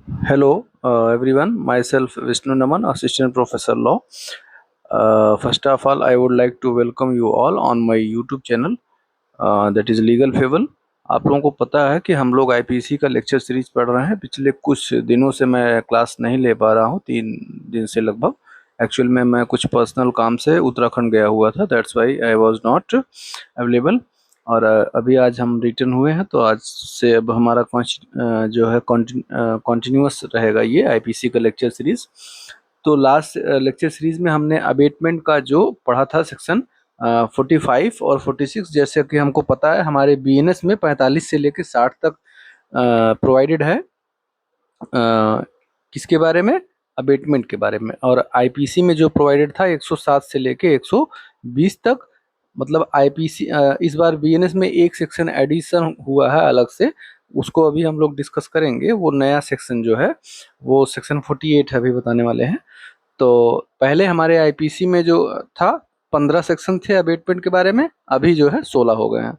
Hello, everyone. Myself Vishnu Naman, Assistant Professor Law. First of all, I would like to welcome you all on my YouTube channel, that is Legal Fable. आप लोगों को पता है कि हम लोग IPC का लेक्चर सीरीज पढ़ रहे हैं। पिछले कुछ दिनों से मैं क्लास नहीं ले पा रहा हूँ, 3 दिन से लगभग। एक्चुअल में मैं कुछ पर्सनल काम से उत्तराखंड गया हुआ था, that's why I was not available. और अभी आज हम रिटर्न हुए हैं, तो आज से अब हमारा जो है कॉन्टिन्यूअस रहेगा ये आईपीसी का लेक्चर सीरीज। तो लास्ट लेक्चर सीरीज में हमने अबेटमेंट का जो पढ़ा था सेक्शन 45 और 46। जैसे कि हमको पता है हमारे बीएनएस में 45 से लेकर 60 तक प्रोवाइडेड है। किसके बारे में? अबेटमेंट के बारे में। और आईपीसी में जो प्रोवाइडेड था 107 से लेके 120 तक। मतलब आईपीसी इस बार बीएनएस में एक सेक्शन एडिशन हुआ है अलग से, उसको अभी हम लोग डिस्कस करेंगे। वो नया सेक्शन जो है वो सेक्शन 48 है, अभी बताने वाले हैं। तो पहले हमारे आईपीसी में जो था 15 सेक्शन थे अबेटमेंट के बारे में, अभी जो है 16 हो गए हैं।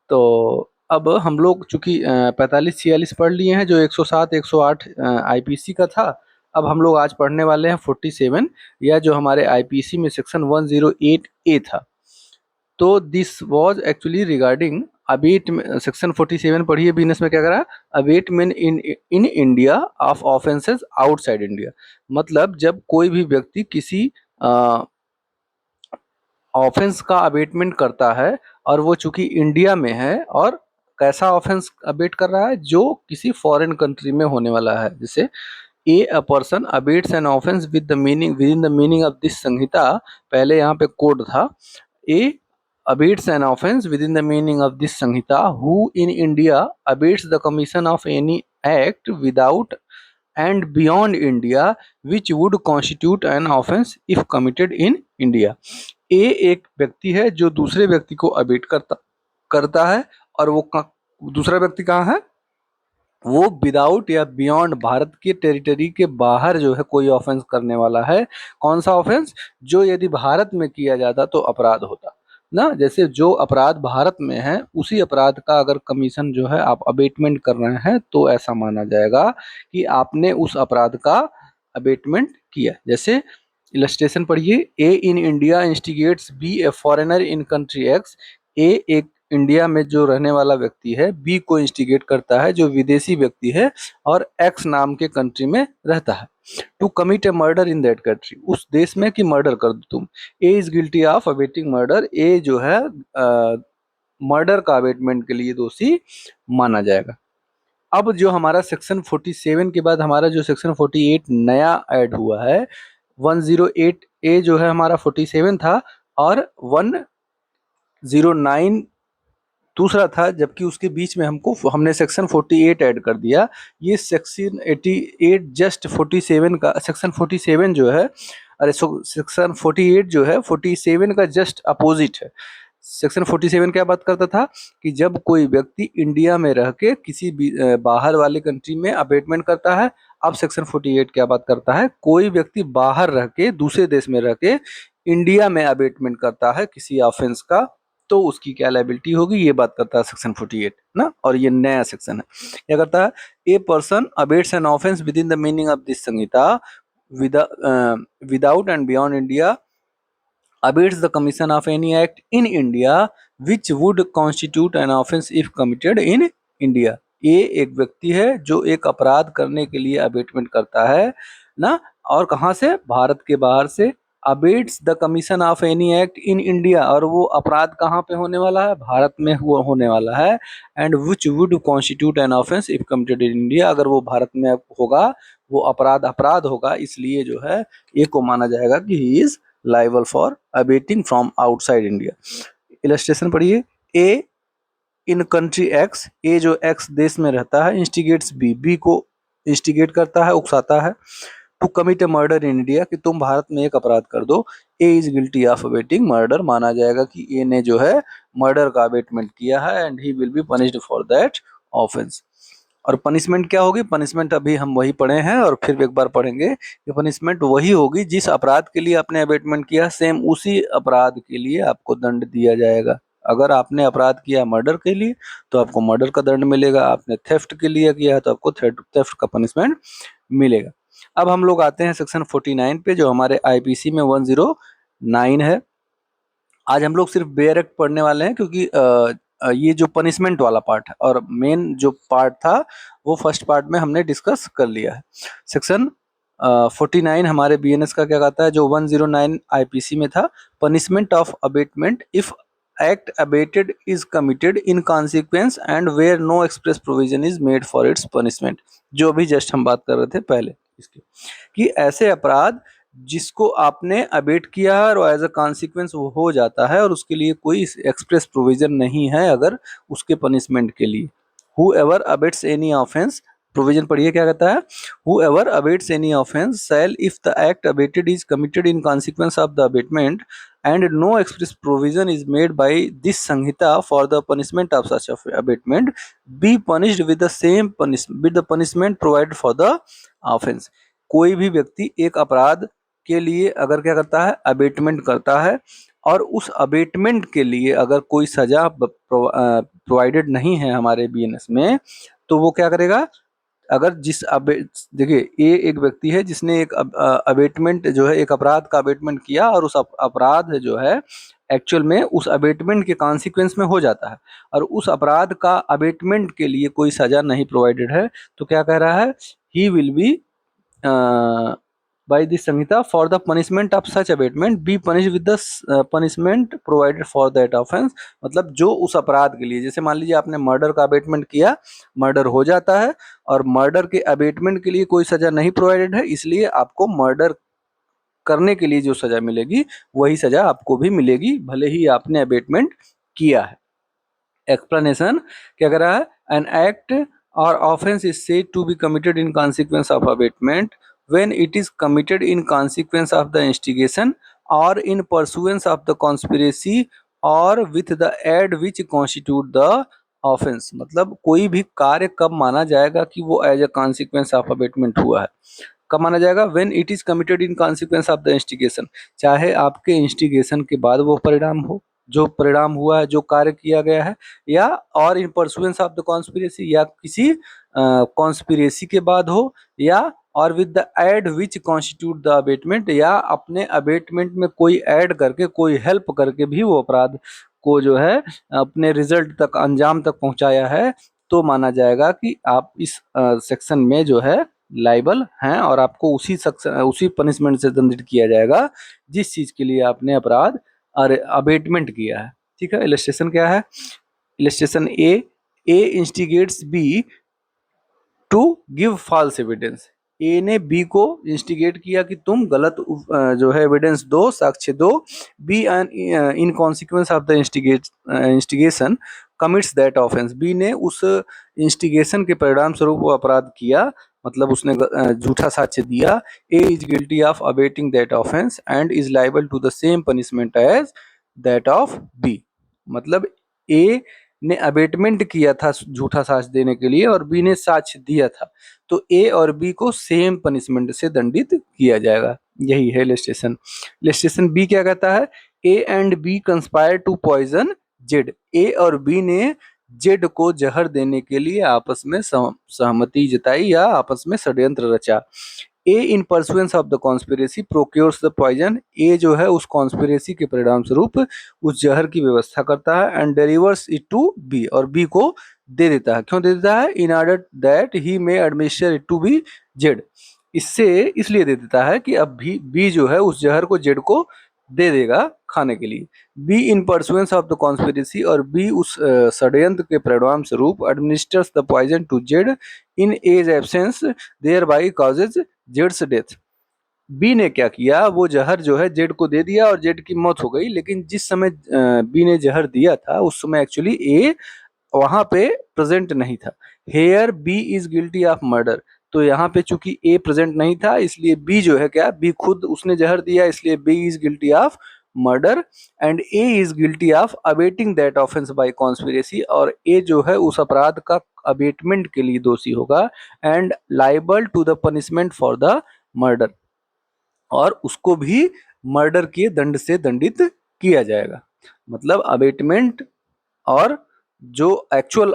तो अब हम लोग चूंकि 45-46 पढ़ लिए हैं, जो 107 108 आईपीसी का था। अब हम लोग आज पढ़ने वाले हैं 47, या जो हमारे आईपीसी में सेक्शन 108 ए था। तो this was actually regarding abet. Section 47 पढ़िए, बीएनएस में क्या करा? Abetment in India of offences outside India. मतलब जब कोई भी व्यक्ति किसी ऑफेंस का अबेटमेंट करता है, और वो चूंकि इंडिया में है, और कैसा ऑफेंस अबेट कर रहा है? जो किसी फॉरेन कंट्री में होने वाला है। जैसे a person abets an offence with the meaning within the meaning of this Sanhita. पहले यहाँ पे कोड था, ए abates an offence within the meaning of this Samhita who in India abates the commission of any act without and beyond India which would constitute an offence if committed in India। ए एक व्यक्ति है जो दूसरे व्यक्ति को abate करता करता है, और वो दूसरा व्यक्ति कहाँ है? वो विदाउट या बियॉन्ड, भारत के टेरिटरी के बाहर जो है कोई ऑफेंस करने वाला है। कौन सा ऑफेंस? जो यदि भारत में किया जाता तो अपराध होता ना। जैसे जो अपराध भारत में है, उसी अपराध का अगर कमीशन जो है आप अबेटमेंट कर रहे हैं, तो ऐसा माना जाएगा कि आपने उस अपराध का अबेटमेंट किया। जैसे इलस्ट्रेशन पढ़िए, A in India instigates B a foreigner in country X. A एक इंडिया में जो रहने वाला व्यक्ति है, बी को इंस्टिगेट करता है जो विदेशी व्यक्ति है और एक्स नाम के कंट्री में रहता है, to commit a murder in that country, उस देश में कि मर्डर कर दो तुम। A is guilty of abetting murder. A जो है मर्डर का अबेटमेंट के लिए दोषी माना जाएगा। अब जो हमारा सेक्शन 47 के बाद हमारा जो सेक्शन 48 नया ऐड हुआ है, 108 ए जो है हमारा 47 था, और 109 दूसरा था, जबकि उसके बीच में हमने सेक्शन 48 ऐड कर दिया। ये सेक्शन 88 जस्ट 47 का, सेक्शन 47 जो है, अरे सेक्शन 48 जो है 47 का जस्ट अपोजिट है। सेक्शन 47 क्या बात करता था कि जब कोई व्यक्ति इंडिया में रह के किसी भी बाहर वाले कंट्री में अबेटमेंट करता है। अब सेक्शन 48 क्या बात करता है? कोई व्यक्ति बाहर रह के, दूसरे देश में रह के इंडिया में अबेटमेंट करता है किसी ऑफेंस का, तो उसकी क्या लायबिलिटी होगी, ये बात करता है सेक्शन 48 ना। और ये नया सेक्शन है। क्या करता है? A person abets an offence with in the meaning of this Samhita without and beyond India abates the commission of any act in India which would constitute an offence if committed in India। ये एक व्यक्ति है जो एक अपराध करने के लिए अबेटमेंट करता है ना, और कहाँ से? भारत के बाहर से। Abets the commission of any act in India, और वो अपराध कहाँ पे होने वाला है? भारत में हुआ होने वाला है। And which would constitute an offence if committed in India, अगर वो भारत में होगा, वो अपराध होगा, इसलिए जो है ये को माना जाएगा कि he is liable for abetting from outside India. Illustration पढ़िए, ए इन कंट्री एक्स, ए जो एक्स देश में रहता है, इंस्टिगेट्स बी, बी को इंस्टिगेट करता है, उकसाता है, to commit a murder in India, कि तुम भारत में एक अपराध कर दो। A is guilty of abetting murder, माना जाएगा कि ए ने जो है मर्डर का अबेटमेंट किया है, and he will be punished for that offence. और पनिशमेंट क्या होगी? पनिशमेंट अभी हम वही पढ़े हैं और फिर एक बार पढ़ेंगे कि पनिशमेंट वही होगी जिस अपराध के लिए आपने अबेटमेंट किया, सेम उसी अपराध के लिए आपको दंड दिया जाएगा। अगर आपने अपराध किया मर्डर के लिए तो आपको मर्डर का दंड मिलेगा, आपने थेफ्ट के लिए किया है तो आपको थेफ्ट का पनिशमेंट मिलेगा। अब हम लोग आते हैं सेक्शन 49 पे जो हमारे आईपीसी में 109 है। आज हम लोग सिर्फ बेयर एक्ट पढ़ने वाले हैं क्योंकि ये जो पनिशमेंट वाला पार्ट है और मेन जो पार्ट था वो फर्स्ट पार्ट में हमने डिस्कस कर लिया है। सेक्शन 49 हमारे बीएनएस का क्या कहता है, जो 109 आईपीसी में था, punishment of abetment if act abetted is committed in consequence and where no express provision is made for its punishment. जो अभी जस्ट हम बात कर रहे थे पहले इसकी, कि ऐसे अपराध जिसको आपने अबेट किया है और एज अ कॉन्सिक्वेंस वो हो जाता है और उसके लिए कोई एक्सप्रेस प्रोविजन नहीं है अगर उसके पनिशमेंट के लिए। whoever abates any offense, provision पढ़िए क्या कहता है, whoever abates any offense shall, if the act abated is committed in consequence of the abatement and no express provision is made by this Samhita for the punishment of such abatement, be punished with the same with the punishment provided for the offense। कोई भी व्यक्ति एक अपराध के लिए अगर क्या करता है, अबेटमेंट करता है और उस अबेटमेंट के लिए अगर कोई सजा प्रोवाइडेड नहीं है हमारे बीएनएस में, तो वो क्या करेगा, अगर देखिए ये एक व्यक्ति है जिसने एक अबेटमेंट जो है, एक अपराध का अबेटमेंट किया और उस अपराध जो है एक्चुअल में उस अबेटमेंट के कॉन्सिक्वेंस में हो जाता है और उस अपराध का अबेटमेंट के लिए कोई सजा नहीं प्रोवाइडेड है, तो क्या कह रहा है, he will be by the Samhita for the punishment of such abatement be punished with the punishment provided for that offense। मतलब जो उस अपराध के लिए, जैसे मान लीजिए आपने मर्डर का अबेटमेंट किया, मर्डर हो जाता है और मर्डर के अबेटमेंट के लिए कोई सजा नहीं प्रोवाइडेड है, इसलिए आपको मर्डर करने के लिए जो सजा मिलेगी वही सजा आपको भी मिलेगी भले ही आपने अबेटमेंट किया है। एक्सप्लेनेशन क्या कर रहा है, एन एक्ट और offence is said to be committed in consequence of abetment when it is committed in consequence of the instigation or in pursuance of the conspiracy or with the aid which constitute the offense। मतलब कोई भी कार्य कब माना जाएगा कि वो as a consequence of abetment हुआ है, कब माना जाएगा, when it is committed in consequence of the instigation, चाहे आपके इंस्टिगेशन के बाद वो परिणाम हो, जो परिणाम हुआ है, जो कार्य किया गया है, या और in pursuance of the conspiracy, या किसी कॉन्स्पिरेसी के बाद हो, या और with the aid which constitute the abetment, या अपने अबेटमेंट में कोई ऐड करके, कोई हेल्प करके भी वो अपराध को जो है अपने रिजल्ट तक, अंजाम तक पहुंचाया है, तो माना जाएगा कि आप इस सेक्शन में जो है लाइबल हैं और आपको उसी पनिशमेंट से दंडित किया जाएगा जिस चीज के लिए आपने अपराध अबेटमेंट किया है। ठीक है, इलस्ट्रेशन क्या है, illustration A instigates B to give false evidence. A ने बी को इंस्टिगेट किया कि तुम गलत जो है एविडेंस दो, साक्ष्य दो। B in consequence of the instigation commits that offence. B ने उस इंस्टिगेशन के परिणाम स्वरूप वो अपराध किया, मतलब उसने झूठा साक्ष्य दिया। A is guilty of abetting that offence and is liable to the same punishment as that of B. मतलब ए ने अबेटमेंट किया था झूठा साक्ष्य देने के लिए और बी ने साक्ष्य दिया था, तो ए और बी को सेम पनिशमेंट से दंडित किया जाएगा। यही है इलस्ट्रेशन। इलस्ट्रेशन बी क्या कहता है, A and B conspire to poison Z. A और बी ने जेड को जहर देने के लिए आपस में सहमति जताई या आपस में षड्यंत्र रचा। A in pursuance of the conspiracy procures the poison. A जो है उस कॉन्स्पिरेसी के परिणाम स्वरूप उस जहर की व्यवस्था करता है and delivers it to B, और बी को दे देता है। क्यों दे देता है, in order that he may administer it to B Z. इससे इसलिए दे देता है कि अब भी बी जो है उस जहर को जेड को दे देगा खाने के लिए। B in pursuance of the conspiracy, और बी उस षड्यंत्र के परिणाम स्वरूप administers the poison to Z in A's absence thereby causes जेड्स डेथ। बी ने क्या किया, वो जहर जो है जेड को दे दिया और जेड की मौत हो गई, लेकिन जिस समय बी ने जहर दिया था उस समय एक्चुअली ए वहां पे प्रेजेंट नहीं था। Here B is guilty of murder. तो यहाँ पे चूंकि ए प्रेजेंट नहीं था इसलिए बी जो है क्या, बी खुद उसने जहर दिया, इसलिए B is guilty of murder and A is guilty of abetting that offence by conspiracy. और ए जो है उस अपराध का अबेटमेंट के लिए दोषी होगा and liable to the punishment for the murder, और उसको भी मर्डर के दंड से दंडित किया जाएगा। मतलब अबेटमेंट और जो एक्चुअल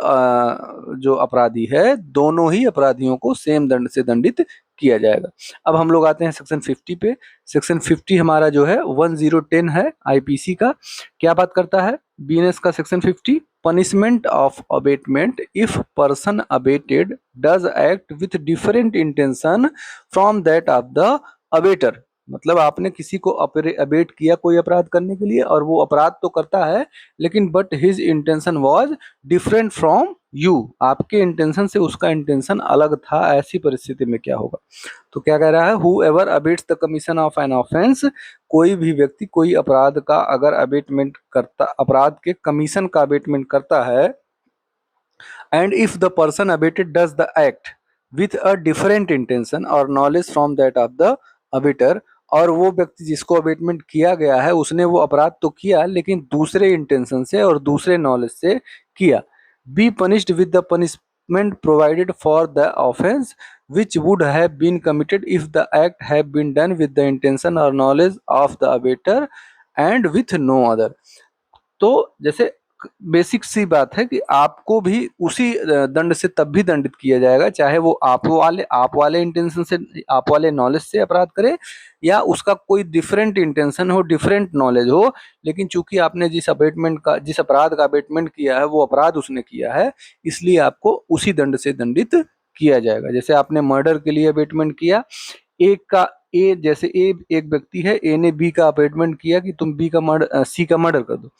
जो अपराधी है, दोनों ही अपराधियों को सेम दंड से दंडित किया जाएगा। अब हम लोग आते हैं सेक्शन 50 पे। सेक्शन 50 हमारा जो है 1010 है आईपीसी का। क्या बात करता है बीएनएस का section 50? Punishment of abetment if person abetted does act with different intention from that of the abettor. मतलब आपने किसी को अबेट किया कोई अपराध करने के लिए, और वो अपराध तो करता है लेकिन but his intention was different from you, आपके इंटेंशन से उसका इंटेंशन अलग था। ऐसी परिस्थिति में क्या होगा? तो क्या कह रहा है, who ever abets the commission of an offence, कोई भी व्यक्ति कोई अपराध का अगर अबेटमेंट करता, अपराध के कमीशन का अबेटमेंट करता है, and if the person abated does the act with a different intention or knowledge from that of the abater, और वो व्यक्ति जिसको अबेटमेंट किया गया है उसने वो अपराध तो किया लेकिन दूसरे इंटेंशन से और दूसरे नॉलेज से किया, B punished with the punishment provided for the offence which would have been committed if the act had been done with the intention or knowledge of the abater and with no other। तो जैसे basic सी बात है कि आपको भी उसी दंड से तब भी दंडित किया जाएगा, चाहे वो आप वाले इंटेंशन से, आप वाले नॉलेज से अपराध करे, या उसका कोई डिफरेंट इंटेंशन हो, डिफरेंट नॉलेज हो, लेकिन चूंकि आपने जिस अपराध का अबेटमेंट किया है वो अपराध उसने किया है, इसलिए आपको उसी दंड से दंडित किया जाएगा। जैसे आपने मर्डर के लिए अबेटमेंट किया, एक का ए, जैसे ए एक व्यक्ति है, ए ने बी का अबेटमेंट किया कि तुम सी का मर्डर कर दो,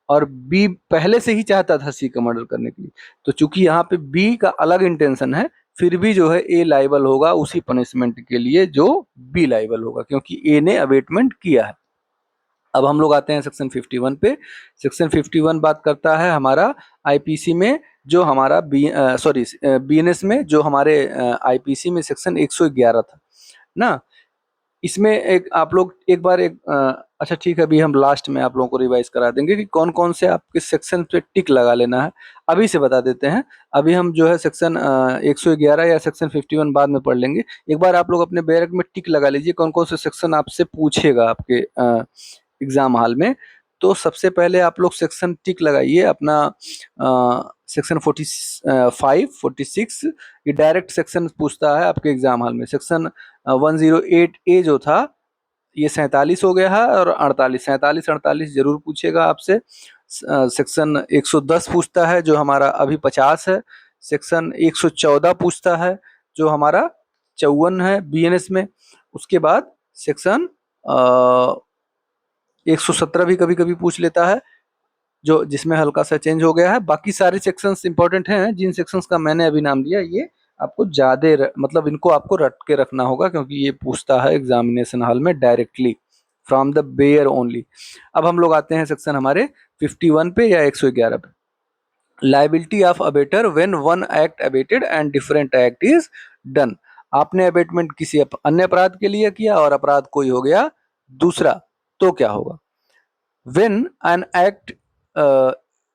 और बी पहले से ही चाहता था सी का मर्डर करने के लिए, तो चूंकि यहाँ पे बी का अलग इंटेंशन है, फिर भी जो है ए लाइबल होगा उसी पनिशमेंट के लिए जो बी लाइबल होगा, क्योंकि ए ने अबेटमेंट किया है। अब हम लोग आते हैं सेक्शन 51 पे। सेक्शन 51 बात करता है हमारा आईपीसी में जो हमारा बीएनएस में जो हमारे आईपीसी में सेक्शन 111 था ना। इसमें एक आप लोग एक बार अच्छा ठीक है, अभी हम लास्ट में आप लोगों को रिवाइज करा देंगे कि कौन कौन से आपके सेक्शन पे टिक लगा लेना है, अभी से बता देते हैं। अभी हम जो है सेक्शन 111 या सेक्शन 51 बाद में पढ़ लेंगे। एक बार आप लोग अपने बैरक में टिक लगा लीजिए कौन कौन से सेक्शन आपसे पूछेगा आपके एग्जाम हॉल में। तो सबसे पहले आप लोग सेक्शन टिक लगाइए अपना सेक्शन 46, ये डायरेक्ट सेक्शन पूछता है आपके एग्जाम हॉल में। सेक्शन 108 ए जो था ये 47 हो गया है, और 47 जरूर पूछेगा आपसे। सेक्शन 110 पूछता है जो हमारा अभी 50 है। सेक्शन 114 पूछता है जो हमारा 54 है बीएनएस में। उसके बाद सेक्शन 117 भी कभी कभी पूछ लेता है, जो जिसमें हल्का सा चेंज हो गया है। बाकी सारे सेक्शंस इंपॉर्टेंट हैं, जिन सेक्शंस का मैंने अभी नाम दिया ये आपको ज्यादा मतलब इनको आपको रट के रखना होगा, क्योंकि ये पूछता है एग्जामिनेशन हॉल में directly from the bare only. अब हम लोग आते हैं सेक्शन हमारे 51 पे या 111 पे। Liability of abettor when one act abetted and different act is done. आपने अबेटमेंट किसी अन्य अपराध के लिए किया और अपराध कोई हो गया दूसरा, तो क्या होगा? When an act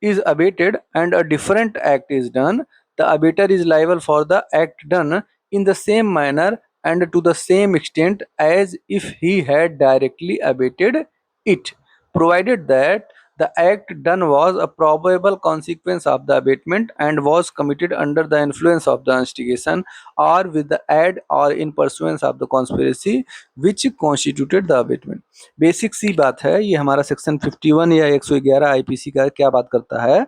is abated and a different act is done, the abater is liable for the act done in the same manner and to the same extent as if he had directly abated it, provided that the act done was a probable consequence of the abatement and was committed under the influence of the instigation or with the aid or in pursuance of the conspiracy which constituted the abatement। Basic सी बात है, ये हमारा section 51 या 111 IPC का क्या बात करता है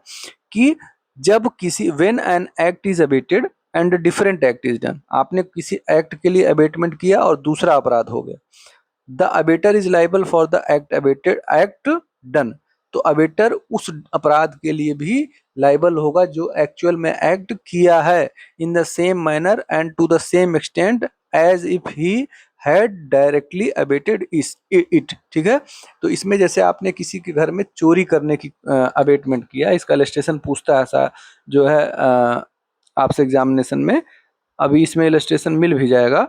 कि जब किसी when an act is abetted and different act is done, आपने किसी एक्ट के लिए अबेटमेंट किया और दूसरा अपराध हो गया, the abettor is liable for the act done. तो अबेटर उस अपराध के लिए भी लाइबल होगा जो एक्चुअल में एक्ट किया है, in the same manner and to the same extent as if he had directly abetted it. ठीक है, तो इसमें जैसे आपने किसी के घर में चोरी करने की अबेटमेंट किया, इसका इलस्ट्रेशन पूछता है ऐसा जो है आपसे एग्जामिनेशन में। अभी इसमें इलस्ट्रेशन मिल भी जाएगा,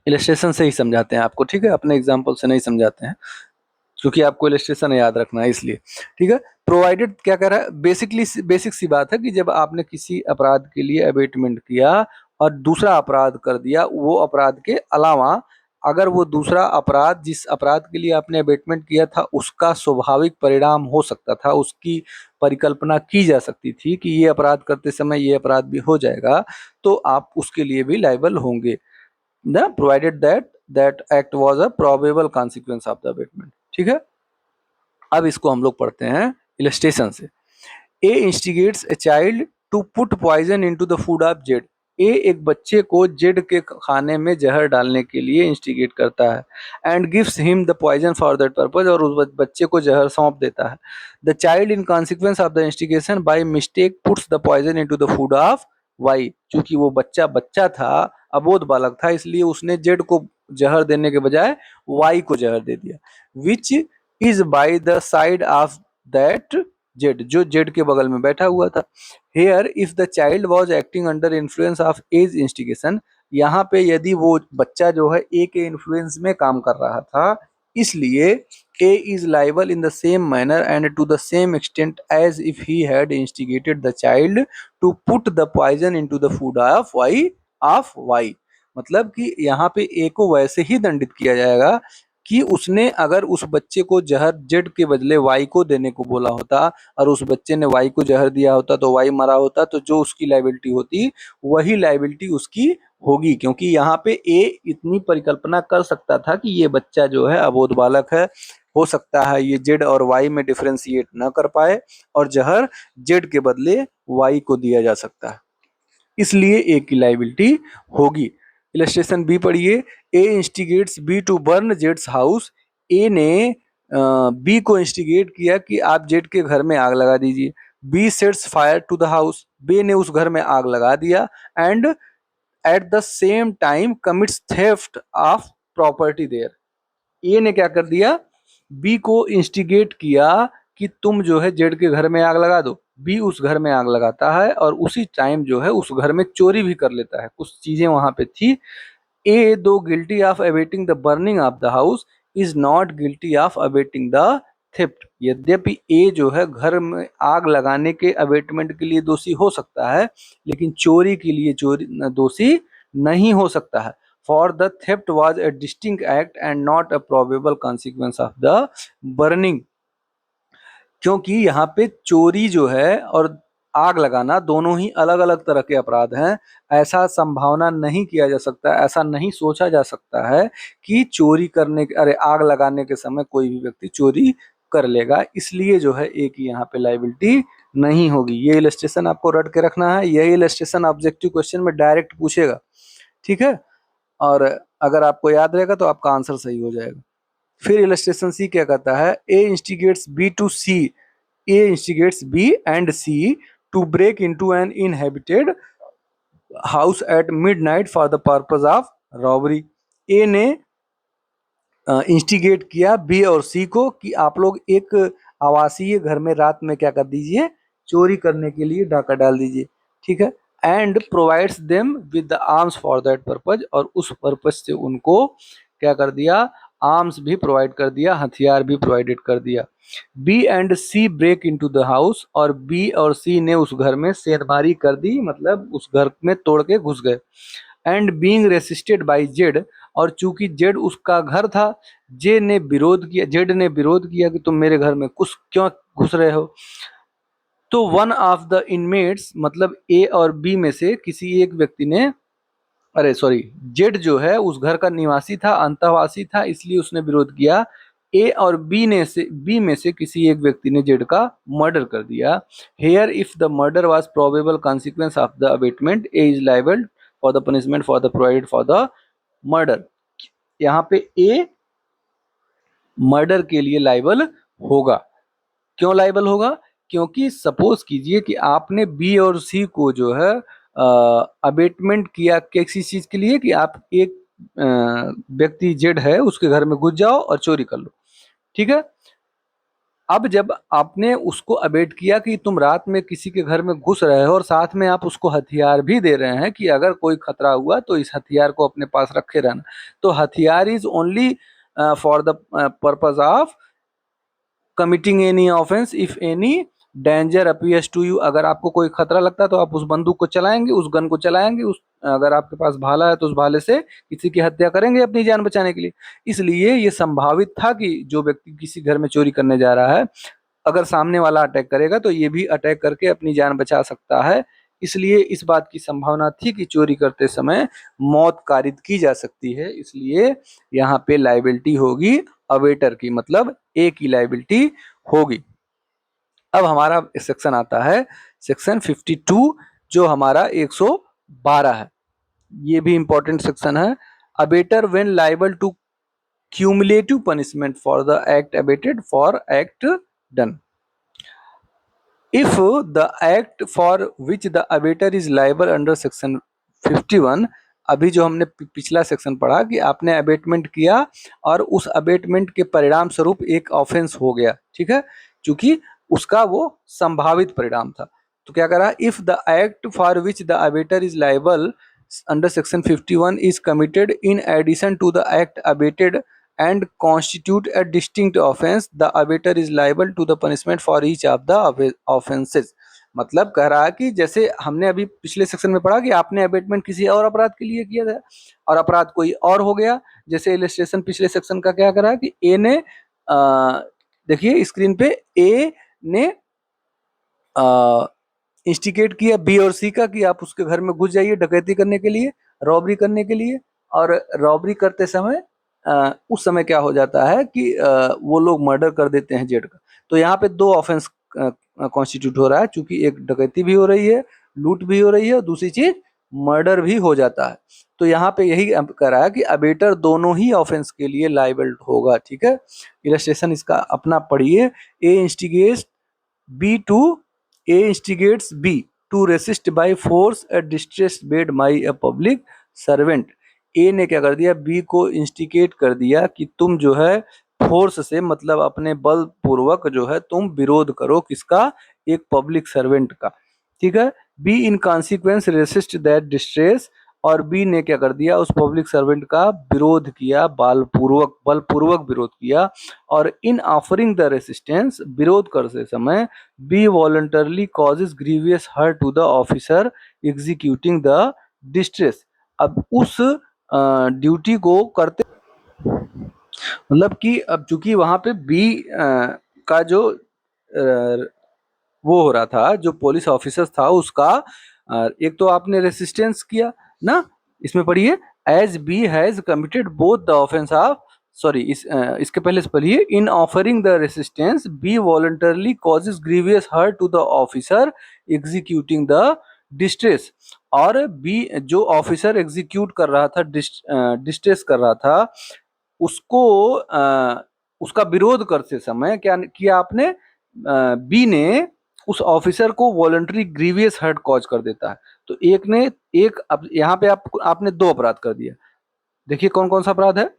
इलस्ट्रेशन से ही समझाते हैं आपको, ठीक है, अपने एग्जाम्पल से नहीं समझाते हैं क्योंकि आपको इलस्ट्रेशन याद रखना है इसलिए। ठीक है, प्रोवाइडेड क्या कह रहा है, बेसिक सी बात है कि जब आपने किसी अपराध के लिए अबेटमेंट किया और दूसरा अपराध कर दिया, वो अपराध के अलावा अगर वो दूसरा अपराध जिस अपराध के लिए आपने अबेटमेंट किया था उसका स्वाभाविक परिणाम हो सकता था, उसकी परिकल्पना की जा सकती थी कि ये अपराध करते समय ये अपराध भी हो जाएगा, तो आप उसके लिए भी लायबल होंगे, ना, provided that that act was a probable consequence of the abetment. ठीक है, अब इसको हम लोग पढ़ते हैं इलस्ट्रेशन से। A instigates a child to put poison into the food of Z. A एक बच्चे को जेड के खाने में जहर डालने के लिए इंस्टिगेट करता है and gives him the poison for that purpose, और उस बच्चे को जहर सौंप देता है। The child in consequence of the instigation by mistake puts the poison into the food of Y. चूंकि वो बच्चा बच्चा था, अबोध बालक था, इसलिए उसने जेड को जहर देने के बजाय वाई को जहर दे दिया। Which is by the side of that Z, जो जेड के बगल में बैठा हुआ था। Here if the child was acting under influence of as instigation, यहाँ पे यदि वो बच्चा जो है ए के इन्फ्लुएंस में काम कर रहा था, इसलिए A is liable in the same manner and to the same extent as if he had instigated the child to put the poison into the food of Y. मतलब कि यहाँ पे ए को वैसे ही दंडित किया जाएगा कि उसने अगर उस बच्चे को जहर जेड के बदले वाई को देने को बोला होता और उस बच्चे ने वाई को जहर दिया होता तो वाई मरा होता, तो जो उसकी लाइबिलिटी होती वही लाइबिलिटी उसकी होगी, क्योंकि यहाँ पे ए इतनी परिकल्पना कर सकता था कि ये बच्चा जो है अबोध बालक है, हो सकता है ये जेड और वाई में डिफ्रेंशिएट न कर पाए और जहर जेड के बदले वाई को दिया जा सकता है, इसलिए ए की लाइबिलिटी होगी। इलस्ट्रेशन बी पढ़िए। A instigates B to burn जेड्स हाउस। ए ने बी को इंस्टिगेट किया कि आप जेड के घर में आग लगा दीजिए। B sets fire to the house. B ने उस घर में आग लगा दिया and at the same time commits theft of property there. A ने क्या कर दिया, बी को इंस्टिगेट किया कि तुम जो है जेड के घर में आग लगा दो। बी उस घर में आग लगाता है और उसी टाइम जो है उस घर में चोरी भी कर लेता है, कुछ चीजें वहां पे थी। ए दो guilty of abetting the burning of the house is not guilty of abetting the theft. यद्यपि ए जो है घर में आग लगाने के अबेटमेंट के लिए दोषी हो सकता है, लेकिन चोरी के लिए चोरी दोषी नहीं हो सकता है। For the theft was a distinct act and not a probable consequence of the burning। क्योंकि यहाँ पे चोरी जो है और आग लगाना दोनों ही अलग अलग तरह के अपराध हैं। ऐसा संभावना नहीं किया जा सकता, ऐसा नहीं सोचा जा सकता है कि चोरी करने अरे आग लगाने के समय कोई भी व्यक्ति चोरी कर लेगा, इसलिए जो है एक ही यहाँ पे लाइबिलिटी नहीं होगी। ये इलस्ट्रेशन आपको रट के रखना है, यही इलस्ट्रेशन ऑब्जेक्टिव क्वेश्चन में डायरेक्ट पूछेगा। ठीक है, और अगर आपको याद रहेगा तो आपका आंसर सही हो जाएगा। फिर इलस्ट्रेशन सी क्या कहता है, A instigates B to C. A instigates B and C to break into an inhabited house at midnight for the purpose of robbery. A ने इंस्टिगेट किया बी और सी को कि आप लोग एक आवासीय घर में रात में क्या कर दीजिए, चोरी करने के लिए डाका डाल दीजिए। ठीक है, and provides them with the arms for that purpose, और उस पर्पज से उनको क्या कर दिया, आर्म्स भी प्रोवाइड कर दिया, हथियार भी प्रोवाइडेड कर दिया। B and C break into the house, और बी और सी ने उस घर में सेंधमारी कर दी, मतलब उस घर में तोड़ के घुस गए। And being resisted by Z, और चूंकि जेड उसका घर था, जेड ने विरोध किया कि तुम मेरे घर में कुछ क्यों घुस रहे हो। तो वन ऑफ द इनमेट्स, मतलब ए और बी में से किसी एक व्यक्ति ने, अरे सॉरी, जेड जो है उस घर का निवासी था, अंतःवासी था, इसलिए उसने विरोध किया। ए और बी में से किसी एक व्यक्ति ने जेड का मर्डर कर दिया। Here if the murder was probable consequence of the abetment, A is liable for the punishment for the provided for the murder. यहाँ पे ए मर्डर के लिए लायबल होगा। क्यों लायबल होगा, क्योंकि सपोज कीजिए कि आपने बी और सी को जो है अबेटमेंट किया किसी चीज के लिए कि आप एक व्यक्ति जेड है उसके घर में घुस जाओ और चोरी कर लो। ठीक है, अब जब आपने उसको अबेट किया कि तुम रात में किसी के घर में घुस रहे हो और साथ में आप उसको हथियार भी दे रहे हैं कि अगर कोई खतरा हुआ तो इस हथियार को अपने पास रखे रहना, तो हथियार is only for the purpose of committing any offence if any danger appears to you. अगर आपको कोई खतरा लगता है तो आप उस बंदूक को चलाएंगे, उस गन को चलाएंगे, उस अगर आपके पास भाला है तो उस भाले से किसी की हत्या करेंगे अपनी जान बचाने के लिए। इसलिए ये संभावित था कि जो व्यक्ति किसी घर में चोरी करने जा रहा है, अगर सामने वाला अटैक करेगा तो ये भी अटैक करके अपनी जान बचा सकता है। इसलिए इस बात की संभावना थी कि चोरी करते समय मौत कारित की जा सकती है, इसलिए यहाँ पे लायबिलिटी होगी अवेटर की, मतलब ए की लायबिलिटी होगी। अब हमारा सेक्शन आता है सेक्शन 52 जो हमारा 112 है। ये भी इंपॉर्टेंट सेक्शन है। Abettor when liable to cumulative punishment for the act abetted for act done. If the act for which the abater is liable under section 51, अभी जो हमने पिछला सेक्शन पढ़ा कि आपने अबेटमेंट किया और उस अबेटमेंट के परिणाम स्वरूप एक ऑफेंस हो गया, ठीक है, क्योंकि उसका वो संभावित परिणाम था। तो क्या करा, if the act for which the abettor is liable under section 51 is committed in addition to the act abetted and constitute a distinct offense, the abater is liable to the punishment for each of the offenses। मतलब कह रहा है कि जैसे हमने अभी पिछले section में पढ़ा कि आपने अबेटमेंट किसी और अपराध के लिए किया था और अपराध कोई और हो गया। जैसे इलस्ट्रेशन पिछले सेक्शन का क्या करा कि ए ने देखिए स्क्रीन पे, ए ने इंस्टिगेट किया बी और सी का कि आप उसके घर में घुस जाइए डकैती करने के लिए, रॉबरी करने के लिए, और रॉबरी करते समय उस समय क्या हो जाता है कि वो लोग मर्डर कर देते हैं जेड का। तो यहाँ पे दो ऑफेंस कॉन्स्टिट्यूट हो रहा है, चूंकि एक डकैती भी हो रही है, लूट भी हो रही है, और दूसरी चीज मर्डर भी हो जाता है। तो यहाँ पे यही कह रहा है कि अबेटर दोनों ही ऑफेंस के लिए लाइबल होगा, ठीक है। इलस्ट्रेशन इसका अपना पढ़िए। A instigates B to A instigates B to resist by force a distress made by a public servant. A ने क्या कर दिया, बी को इंस्टिगेट कर दिया कि तुम जो है फोर्स से, मतलब अपने बल पूर्वक जो है तुम विरोध करो, किसका, एक पब्लिक सर्वेंट का, ठीक है। B in consequence resist that distress, और बी ने क्या कर दिया, उस पब्लिक सर्वेंट का विरोध किया, बलपूर्वक विरोध किया। और इन ऑफरिंग द रेसिस्टेंस, विरोध करते समय, B voluntarily causes grievous hurt to the officer executing the distress. अब उस ड्यूटी को करते, मतलब कि अब चूंकि वहां पे बी का जो वो हो रहा था, जो पुलिस ऑफिसर था उसका एक तो आपने रेसिस्टेंस किया ना, इसमें पढ़िए, as B has committed both the offence of, sorry इसके पहले से पढ़िए, in offering the resistance B voluntarily causes grievous hurt to the officer executing the distress. और बी जो ऑफिसर एग्जीक्यूट कर रहा था, डिस्ट्रेस कर रहा था, उसको उसका विरोध करते समय क्या किया आपने, बी ने उस ऑफिसर को वॉलंटरी ग्रीवियस हर्ट कॉज कर देता है। तो एक ने एक, अब यहाँ पे आपने दो अपराध कर दिया। देखिए कौन कौन सा अपराध है,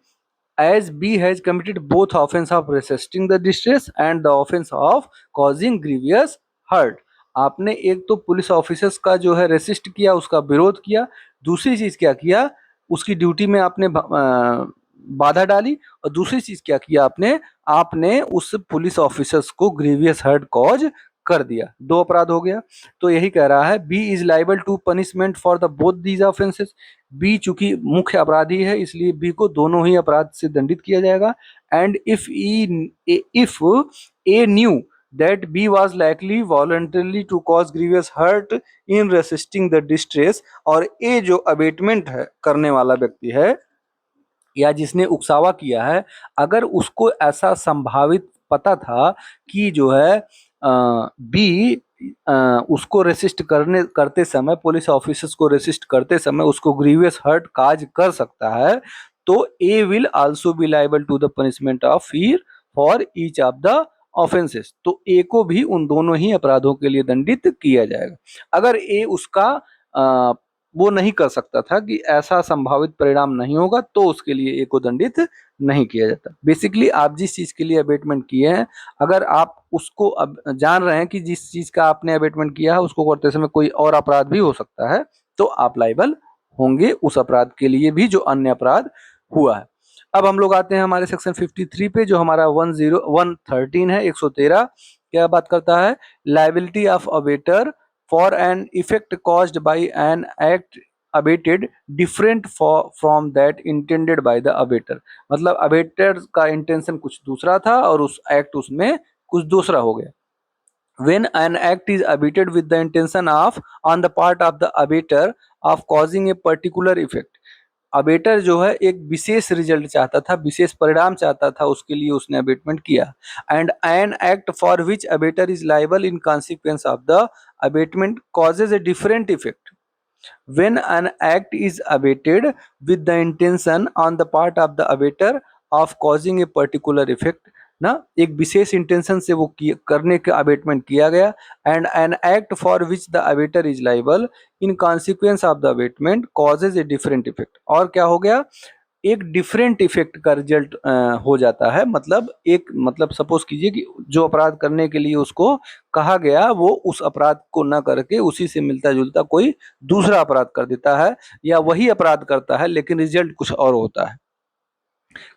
as B has committed both offence of resisting the distress and the offence of causing grievous hurt. आपने एक तो पुलिस ऑफिसर्स का जो है रेसिस्ट किया, उसका विरोध किया, दूसरी चीज क्या किया, उसकी ड्यूटी में आपने बाधा डाली, और दूसरी चीज क्या किया आपने, आपने उस पुलिस ऑफिसर्स को ग्रीवियस हर्ट कॉज कर दिया। दो अपराध हो गया। तो यही कह रहा है B is liable to punishment for the both these offences. B चूंकि मुख्य अपराधी है इसलिए बी को दोनों ही अपराध से दंडित किया जाएगा। And if a new that B was likely voluntarily to cause grievous hurt in resisting the distress, और A जो अबेटमेंट है करने वाला व्यक्ति है या जिसने उकसावा किया है, अगर उसको ऐसा संभावित पता था कि जो है बी उसको रेसिस्ट करते समय, पुलिस ऑफिसर्स को रेसिस्ट करते समय उसको ग्रीवियस हर्ट काज कर सकता है, तो A will also be liable to the punishment of fear for each of the offences. तो ए को भी उन दोनों ही अपराधों के लिए दंडित किया जाएगा। अगर ए उसका वो नहीं कर सकता था कि ऐसा संभावित परिणाम नहीं होगा, तो उसके लिए ए को दंडित नहीं किया जाता। बेसिकली आप जिस चीज के लिए अबेटमेंट किए हैं, अगर आप उसको अब जान रहे हैं कि जिस चीज का आपने अबेटमेंट किया है उसको करते समय कोई और अपराध भी हो सकता है, तो आप लाइबल होंगे उस अपराध के लिए भी जो अन्य अपराध हुआ है। अब हम लोग आते हैं हमारे सेक्शन 53 पे, जो हमारा 113 है, 113। क्या बात करता है, liability of abettor for an effect caused by an act abated different from that intended by the abater। मतलब अबेटर का इंटेंशन कुछ दूसरा था और उस एक्ट उसमें कुछ दूसरा हो गया। when an act is abated with the intention of on the part of the abater of causing a particular effect. Abettor जो है एक विशेष रिजल्ट चाहता था, विशेष परिणाम चाहता था, उसके लिए उसने अबेटमेंट किया. And an act for which abettor is liable in consequence of the abetment causes a different effect. when an act is abated with the intention on the part of the abater of causing a particular effect, ना एक विशेष intention से वो करने का abetment किया गया. And an act for which the abettor is liable in consequence of the abetment causes a different effect. और क्या हो गया, एक डिफरेंट इफेक्ट का रिजल्ट हो जाता है. मतलब एक मतलब सपोज कीजिए कि जो अपराध करने के लिए उसको कहा गया वो उस अपराध को न करके उसी से मिलता जुलता कोई दूसरा अपराध कर देता है, या वही अपराध करता है लेकिन रिजल्ट कुछ और होता है.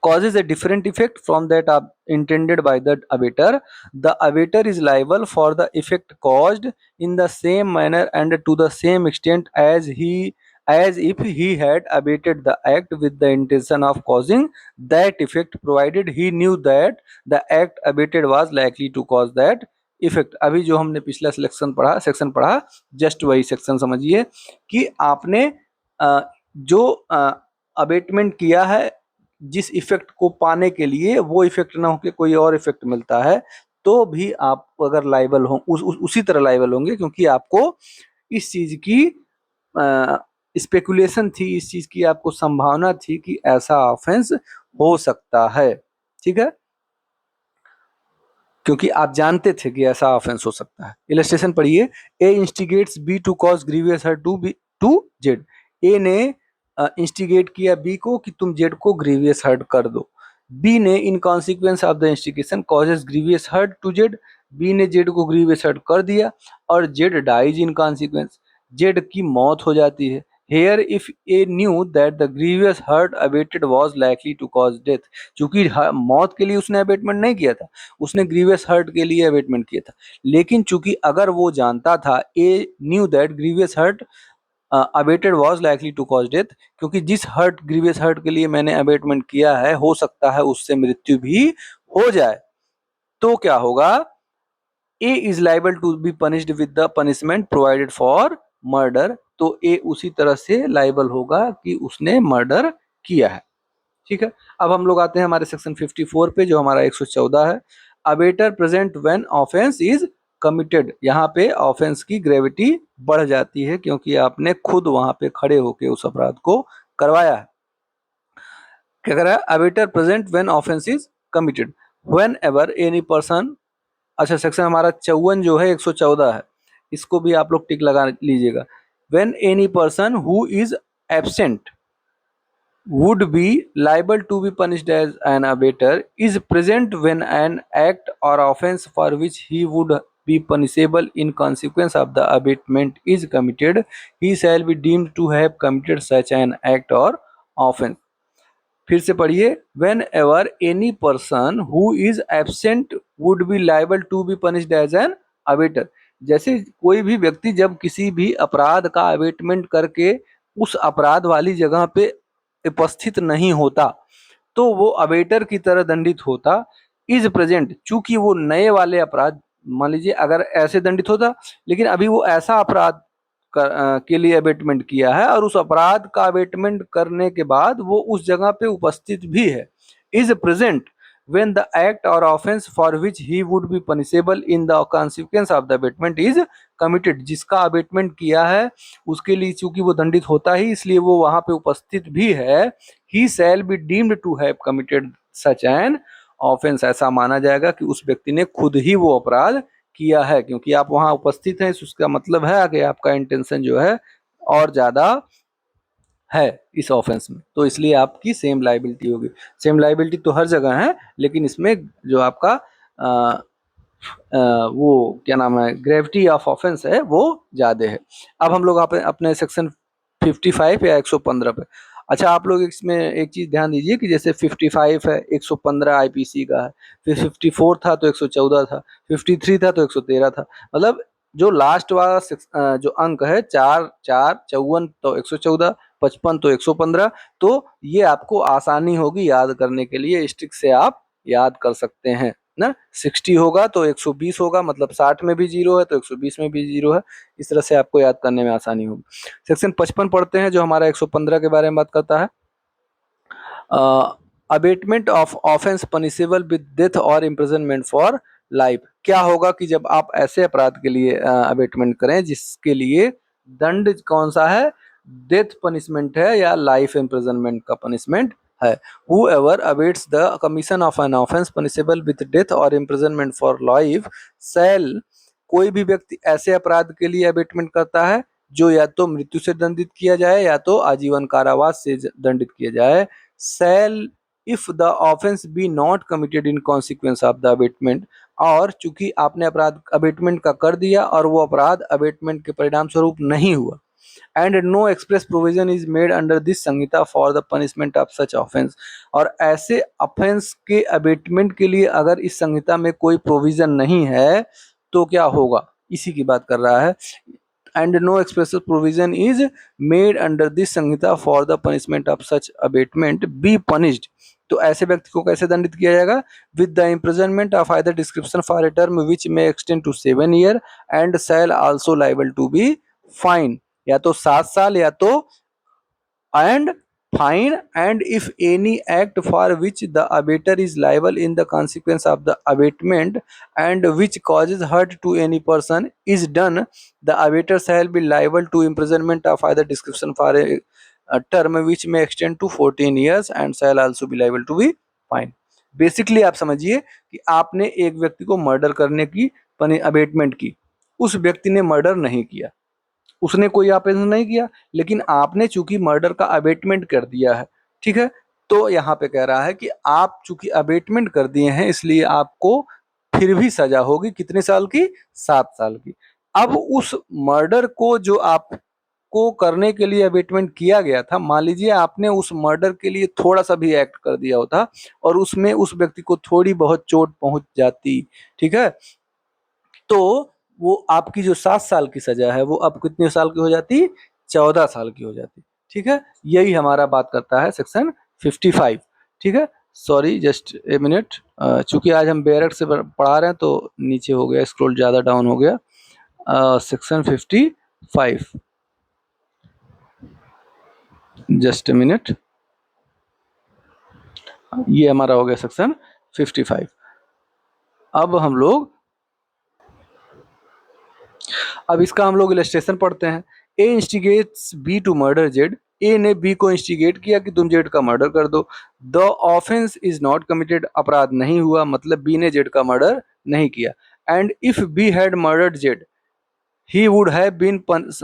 causes a different effect from that intended by the abater. The abater is liable for the effect caused in the same manner and to the same extent as if he had abated the act with the intention of causing that effect, provided he knew that the act abated was likely to cause that effect. अभी जो हमने पिछला section पढ़ा just वही section समझिए कि आपने जो अबेटमेंट किया है जिस इफेक्ट को पाने के लिए वो इफेक्ट ना होकर कोई और इफेक्ट मिलता है तो भी आप अगर लाइबल हो उसी तरह लाइबल होंगे, क्योंकि आपको इस चीज की स्पेकुलेशन थी, इस चीज की आपको संभावना थी कि ऐसा ऑफेंस हो सकता है. ठीक है, क्योंकि आप जानते थे कि ऐसा ऑफेंस हो सकता है. इलस्ट्रेशन पढ़िए. A instigates B to cause grievous hurt to Z. A ने इंस्टिगेट किया बी को कि तुम जेड को ग्रीवियस हर्ट कर दो. बी ने in consequence of the instigation causes grievous hurt to Z. B ने जेड को ग्रीवियस हर्ट कर दिया और Z dies in consequence. Z की मौत हो जाती है. Here, if A knew that the grievous hurt abated was likely to cause death, चूंकि मौत के लिए उसने अबेटमेंट नहीं किया था, उसने ग्रीवियस हर्ट के लिए अबेटमेंट किया था. लेकिन चूंकि अगर वो जानता था, A knew that grievous hurt abetted was likely to cause death, क्योंकि जिस ग्रीवियस हर्ट के लिए मैंने अबेटमेंट किया है हो सकता है उससे मृत्यु भी हो जाए, तो क्या होगा, A is liable to be punished with the punishment provided for murder. तो ए उसी तरह से लाइबल होगा कि उसने मर्डर किया है. ठीक है, अब हम लोग आते हैं हमारे सेक्शन 54 पे जो हमारा 114 है. Abettor present when offence is committed. यहाँ पे ऑफेंस की ग्रेविटी बढ़ जाती है क्योंकि आपने खुद वहां पे खड़े होके उस अपराध को करवाया है. क्या कह रहा है, abettor present when offence is committed when ever any person. अच्छा, सेक्शन हमारा 54 जो है 114 है, इसको भी आप लोग टिक लगा लीजिएगा. When any person who is absent would be liable to be punished as an abater is present when an act or offense for which he would be punishable in consequence of the abatement is committed, he shall be deemed to have committed such an act or offense. फिर से पढ़िए. Whenever any person who is absent would be liable to be punished as an abettor. जैसे कोई भी व्यक्ति जब किसी भी अपराध का अबेटमेंट करके उस अपराध वाली जगह पे उपस्थित नहीं होता तो वो अबेटर की तरह दंडित होता. इज प्रेजेंट, चूंकि वो नए वाले अपराध, मान लीजिए अगर ऐसे दंडित होता लेकिन अभी वो ऐसा अपराध के लिए अबेटमेंट किया है और उस अपराध का अबेटमेंट करने के बाद वो उस जगह पे उपस्थित भी है. Is present when the act or offense for which he would be punishable in the consequence of the abatement is committed. जिसका अबेटमेंट किया है उसके लिए चूंकि वो दंडित होता ही इसलिए वो वहां पे उपस्थित भी है. he shall be deemed to have committed such an offense. ऐसा माना जाएगा कि उस व्यक्ति ने खुद ही वो अपराध किया है, क्योंकि आप वहां उपस्थित हैं, उसका मतलब है कि आपका इंटेंशन जो है और ज्यादा है इस ऑफेंस में, तो इसलिए आपकी सेम लाइबिलिटी होगी. सेम लाइबिलिटी तो हर जगह है लेकिन इसमें जो आपका वो क्या नाम है ग्रेविटी ऑफ ऑफेंस है वो ज्यादा है. अब हम लोग अपने सेक्शन 55 या 115 पे. अच्छा, आप लोग इसमें एक चीज ध्यान दीजिए कि जैसे 55 है 115 आईपीसी का है, फिर 54 था तो 114 था, 53 था तो 113 था. मतलब जो लास्ट वाला जो अंक है 4 4 54 तो 114, 55 तो 115, तो ये आपको आसानी होगी याद करने के लिए, स्टिक से आप याद कर सकते हैं. ना, 60 होगा तो 120 होगा, मतलब 60 में भी 0 है तो 120 में भी 0 है। इस तरह से आपको याद करने में आसानी होगी। सेक्शन 55 पढ़ते हैं जो हमारा 115 के बारे में बात करता है। Abetment of offence punishable with death और इम्प्रिजनमेंट फॉर लाइफ। क्या होगा कि जब आप ऐसे अपराध के लिए अबेटमेंट करें जिसके लिए दंड कौन सा है, डेथ पनिशमेंट है या लाइफ इम्प्रिजनमेंट का पनिशमेंट है। Whoever abates the commission of an offense punishable with death or imprisonment for life shall, कोई भी व्यक्ति ऐसे अपराध के लिए अबेटमेंट करता है जो या तो मृत्यु से दंडित किया जाए या तो आजीवन कारावास से दंडित किया जाए, shall if the offense be not committed in consequence of the abatement, और चूंकि आपने अपराध अबेटमेंट का कर दिया और वो अपराध अबेटमेंट के परिणाम स्वरूप नहीं हुआ, and no express provision is made under this Sanhita for the punishment of such offence, और ऐसे ऑफेंस के अबेटमेंट के लिए अगर इस संहिता में कोई प्रोविजन नहीं है तो क्या होगा, इसी की बात कर रहा है। And no express provision is made under this Sanhita for the punishment of such abetment B punished, तो ऐसे व्यक्ति को कैसे दंडित किया जाएगा, with the imprisonment of either description for a term which may extend to 7 year and shall also liable to be fine, या तो 7 साल या तो and fine, and if any act for which the abater is liable in the consequence of the abatement and which causes hurt to any person is done, the abater shall be liable to imprisonment of either description for a term which may extend to 14 years and shall also be liable to be fine। Basically आप समझिए कि आपने एक व्यक्ति को murder करने की abetment की, उस व्यक्ति ने मर्डर नहीं किया, उसने कोई ऑपरेशन नहीं किया, लेकिन आपने चूंकि मर्डर का अबेटमेंट कर दिया है, ठीक है, तो यहाँ पे कह रहा है कि आप चूंकि अबेटमेंट कर दिए हैं इसलिए आपको फिर भी सजा होगी कितने साल की, 7 साल की। अब उस मर्डर को जो आपको करने के लिए अबेटमेंट किया गया था, मान लीजिए आपने उस मर्डर के लिए थोड़ा सा भी एक्ट कर दिया होता और उसमें उस व्यक्ति को थोड़ी बहुत चोट पहुंच जाती, ठीक है, तो वो आपकी जो 7 साल की सजा है वो अब कितने साल की हो जाती, 14 साल की हो जाती, ठीक है। यही हमारा बात करता है सेक्शन 55, ठीक है। सॉरी जस्ट ए मिनट, चूंकि आज हम बैरक से पढ़ा रहे हैं तो नीचे हो गया, स्क्रॉल ज़्यादा डाउन हो गया। सेक्शन 55, जस्ट ए मिनट, ये हमारा हो गया सेक्शन 55। अब हम लोग इसका हम लोग इलस्ट्रेशन पढ़ते हैं। A instigates B to murder Z, A ने बी को इंस्टिगेट किया कि तुम जेड का मर्डर कर दो। The offence is not committed, अपराध नहीं हुआ, मतलब बी ने जेड का मर्डर नहीं किया। And if be had murdered Z he would have been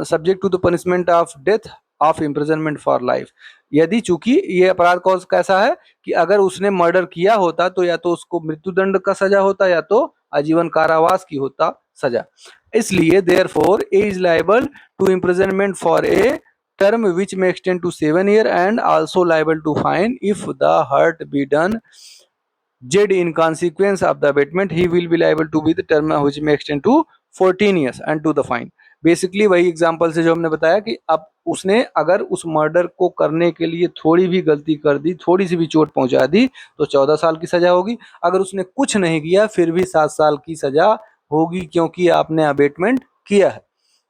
subject to the punishment of death of imprisonment for life। यदि चूंकि ये अपराध कौन कैसा है कि अगर उसने मर्डर किया होता तो या तो उसको मृत्युदंड का सजा होता या तो आजीवन कारावास की होता सजा। इसलिए therefore A is liable to imprisonment for a term which may extend to 7 years and also liable to fine if the hurt be done Z in consequence of the abatement, he will be liable to be the term which may extend to 14 years and to the fine। Basically वही example से जो हमने बताया कि अब उसने अगर उस मर्डर को करने के लिए थोड़ी भी गलती कर दी, थोड़ी सी भी चोट पहुंचा दी तो 14 साल की सजा होगी। अगर उसने कुछ नहीं किया फिर भी 7 साल की सजा होगी क्योंकि आपने अबेटमेंट किया है।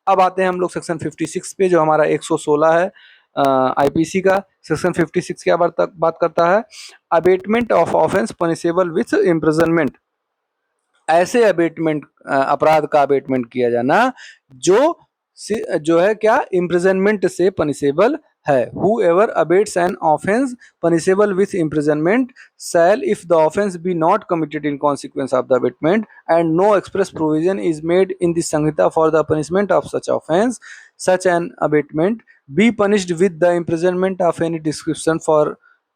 अब आते हैं हम लोग सेक्शन 56 पे जो हमारा 116 है आईपीसी का। सेक्शन 56 क्या बात करता है, abetment of offence punishable with imprisonment, ऐसे अबेटमेंट अपराध का अबेटमेंट किया जाना जो है क्या, इम्प्रिजनमेंट से पनिशेबल है। Whoever abates an offense punishable with imprisonment shall, if the offense be not committed in consequence of the abatement and no express provision is made in the Samhita for the punishment of such offense, such an abatement be punished with the imprisonment of any description for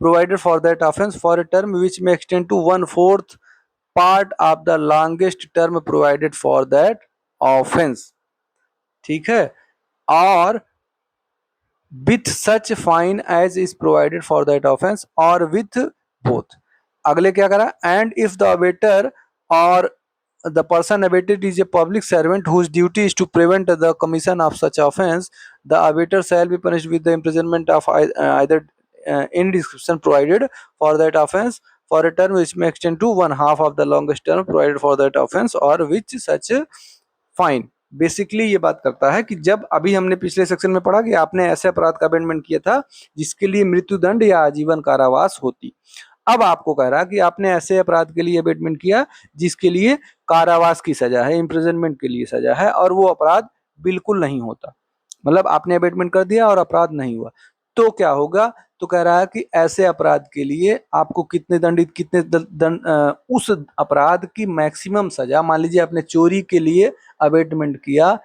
provided for that offense for a term which may extend to 1/4 part of the longest term provided for that offense, ठीक है, और with such fine as is provided for that offense or with both। अगले क्या करा, and if the abater or the person abated is a public servant whose duty is to prevent the commission of such offense, the abater shall be punished with the imprisonment of either any description provided for that offense for a term which may extend to 1/2 of the longest term provided for that offence और which such fine. Basically ये बात करता है कि जब अभी हमने पिछले सेक्शन में पढ़ा कि आपने ऐसे अपराध का अमेंडमेंट किया था जिसके लिए मृत्युदंड या आजीवन कारावास होती। अब आपको कह रहा है कि आपने ऐसे अपराध के लिए अमेंडमेंट किया जिसके लिए कारावास की सजा है, इम्प्रिजनमेंट के लिए सजा है और वो अपराध बिल्कुल नहीं होता। मतलब आपने अमेंडमेंट कर दिया और अपराध नहीं हुआ, तो क्या होगा? तो कह रहा है कि ऐसे अपराध के लिए आपको कितने दंडित कितने दंड उस अपराध की मैक्सिमम सजा, मान लीजिए आपने चोरी के लिए अमेंडमेंट किया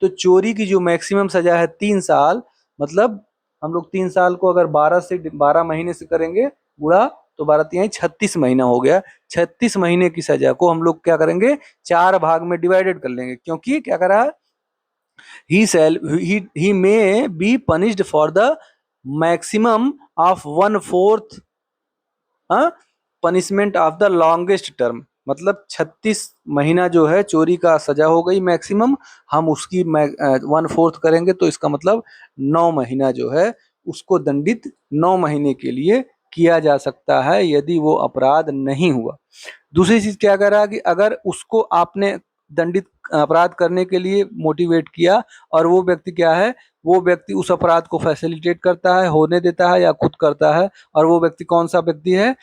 तो चोरी की जो मैक्सिमम सजा है 3 साल, मतलब हम लोग 3 साल को अगर 12 महीने से करेंगे गुणा तो 12 × 3 = 36 महीना हो गया। 36 महीने की सजा को हम लोग क्या करेंगे? 4 भाग में डिवाइडेड कर लेंगे, क्योंकि क्या कर रहा है, he may be punished for the maximum of 1/4 punishment of the longest term. मतलब 36 महीना जो है चोरी का सजा हो गई मैक्सिमम, हम उसकी 1/4 करेंगे तो इसका मतलब 9 महीना जो है उसको दंडित 9 महीने के लिए किया जा सकता है यदि वो अपराध नहीं हुआ। दूसरी चीज क्या कह रहा है कि अगर उसको आपने दंडित अपराध करने के लिए मोटिवेट किया और वो व्यक्ति क्या है, वो व्यक्ति उस अपराध को फैसिलिटेट करता है, होने देता है या खुद करता है, और वो व्यक्ति कौन सा व्यक्ति है?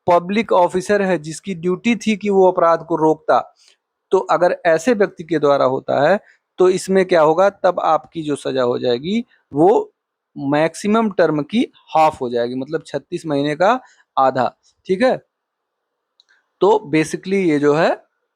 पब्लिक ऑफिसर है जिसकी ड्यूटी थी कि वो अपराध को रोकता। तो अगर ऐसे व्यक्ति के द्वारा होता है तो इसमें क्या होगा, तब आपकी जो सजा हो जाएगी वो मैक्सिमम टर्म की हाफ हो जाएगी, मतलब 36 महीने का आधा। ठीक है, तो बेसिकली ये जो है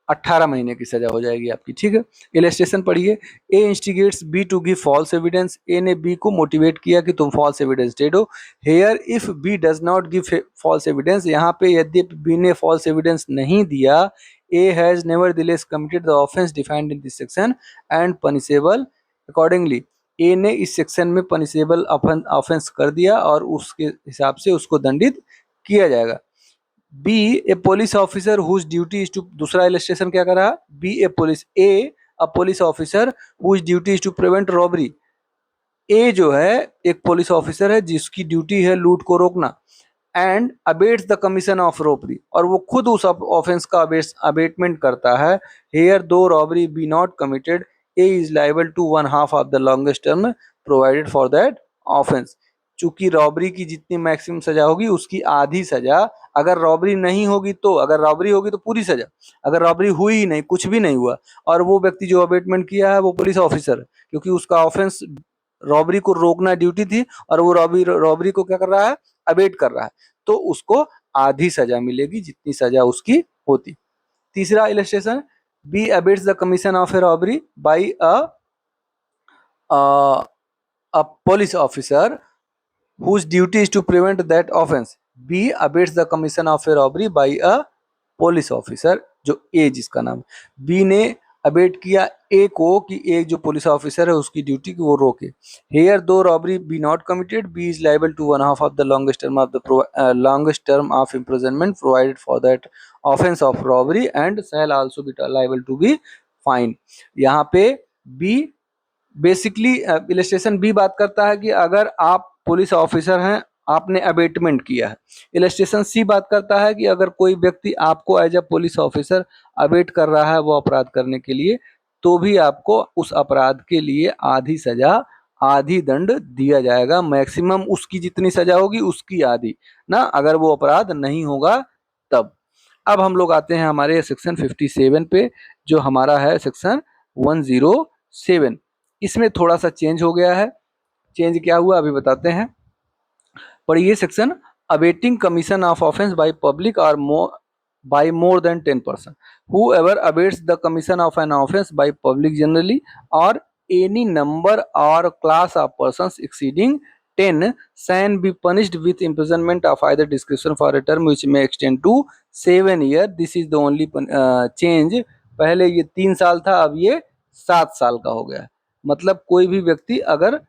18 महीने की सजा हो जाएगी आपकी। ठीक है, इलस्ट्रेशन पढ़िए। A instigates B to give false evidence. A ने बी को मोटिवेट किया कि तुम फॉल्स एविडेंस दे दो। Here if B does not give false evidence, यहाँ पे यदि बी ने फॉल्स एविडेंस नहीं दिया, A has nevertheless committed the offence defined in this section and punishable accordingly. A ने इस सेक्शन में पनिशेबल ऑफेंस कर दिया और उसके हिसाब से उसको दंडित किया जाएगा। B a police officer whose duty is to, दूसरा इलस्ट्रेशन क्या कर रहा है, B a police, a a police officer whose duty is to prevent robbery. A जो है एक पुलिस ऑफिसर है जिसकी ड्यूटी है लूट को रोकना, and abets the commission of robbery, और वो खुद उस ऑफेंस का अबेटमेंट करता है। Here though robbery be not committed, A is liable to 1/2 of the longest term provided for that offence. चूंकि रॉबरी की जितनी मैक्सिमम सजा होगी उसकी आधी सजा, अगर रॉबरी नहीं होगी तो, अगर रॉबरी होगी तो पूरी सजा, अगर रॉबरी हुई ही नहीं, कुछ भी नहीं हुआ, और वो व्यक्ति जो अबेटमेंट किया है वो पुलिस ऑफिसर है, क्योंकि उसका ऑफेंस रॉबरी को रोकना ड्यूटी थी और वो रॉबरी को क्या कर रहा है, अबेट कर रहा है, तो उसको आधी सजा मिलेगी जितनी सजा उसकी होती। तीसरा illustration, B abets the commission of a robbery by a police officer whose duty is to prevent that offense. B abates the commission of a robbery by a police officer, जो ए जिसका नाम, बी ने abate किया ए को कि ए जो police officer है उसकी ड्यूटी की वो रोके। Here though robbery be not committed, B is liable to 1/2 of the longest term of imprisonment provided for that offence of robbery and shall also be liable to be fine. यहाँ पे B basically illustration B बात करता है कि अगर आप police officer हैं, आपने अबेटमेंट किया है। इलस्ट्रेशन सी बात करता है कि अगर कोई व्यक्ति आपको as a police officer abet कर रहा है वो अपराध करने के लिए, तो भी आपको उस अपराध के लिए आधी सजा, आधी दंड दिया जाएगा, मैक्सिमम उसकी जितनी सजा होगी उसकी आधी ना, अगर वो अपराध नहीं होगा तब। अब हम लोग आते हैं हमारे सेक्शन 57 पे, जो हमारा है सेक्शन 107। इसमें थोड़ा सा चेंज हो गया है। चेंज क्या हुआ अभी बताते हैं। पर ये section, abetting commission of offence by public और by more than 10%. Whoever abates the commission of an offence by public generally or any number or class of persons exceeding 10 shall be punished with imprisonment of either discretion for a term which may extend to 7 years. This is the only change. पहले ये 3 साल था, अब ये 7 साल का हो गया। मतलब कोई भी व्यक्ति अगर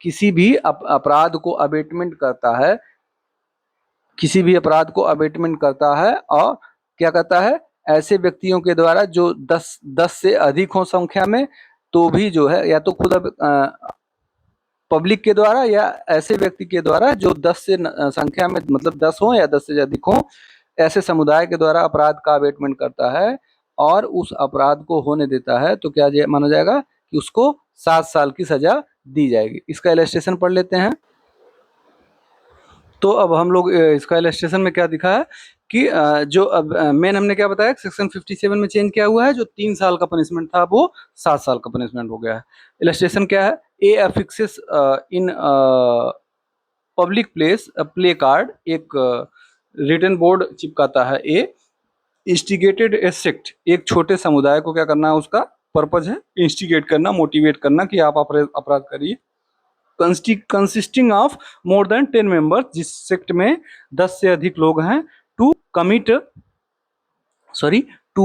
किसी भी अपराध को अबेटमेंट करता है, किसी भी अपराध को अबेटमेंट करता है और क्या कहता है, ऐसे व्यक्तियों के द्वारा जो 10 से अधिक हो संख्या में, तो भी जो है या तो खुद पब्लिक के द्वारा या ऐसे व्यक्ति के द्वारा जो 10 से संख्या में मतलब 10 हो या 10 से अधिक हो, ऐसे समुदाय के द्वारा अपराध का अबेटमेंट करता है और उस अपराध को होने देता है, तो क्या माना जाएगा कि उसको 7 साल की सजा दी जाएगी। इसका इलस्ट्रेशन पढ़ लेते हैं। तो अब हम लोग इसका इलस्ट्रेशन में क्या दिखा है कि जो अब मेन हमने क्या बताया, सेक्शन 57 में चेंज किया हुआ है, जो 3 साल का पनिशमेंट था वो 7 साल का पनिशमेंट हो गया है। इलस्ट्रेशन क्या है, A affixes in public place placard, एक रिटन बोर्ड चिपकाता है। ए इंस्टिगेटेड ए सेक्ट, एक छोटे समुदाय को क्या करना है, उसका पर्पज है इंस्टिगेट करना, मोटिवेट करना कि आप अपराध करिए। Consisting of more than 10 members, जिस सेक्ट में 10 से अधिक लोग हैं, to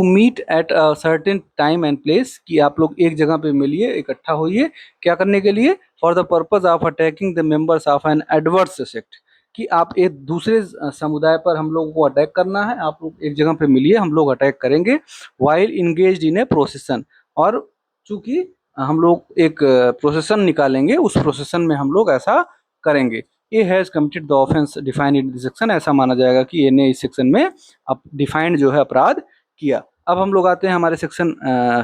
meet at a certain time and place, कि आप लोग एक जगह पे मिलिए, इकट्ठा होइए, क्या करने के लिए, for the purpose of attacking the members of an adverse sect, कि आप एक दूसरे समुदाय पर हम लोगों को अटैक करना है, आप लोग एक जगह पे मिलिए, हम लोग अटैक करेंगे। वाइल इंगेज्ड इन ए प्रोसेसन, और चूंकि हम लोग एक प्रोसेसन निकालेंगे, उस प्रोसेसन में हम लोग ऐसा करेंगे। A has committed the offence defined in this section, ऐसा माना जाएगा कि ए ने इस सेक्शन में अब डिफाइंड जो है अपराध किया। अब हम लोग आते हैं हमारे सेक्शन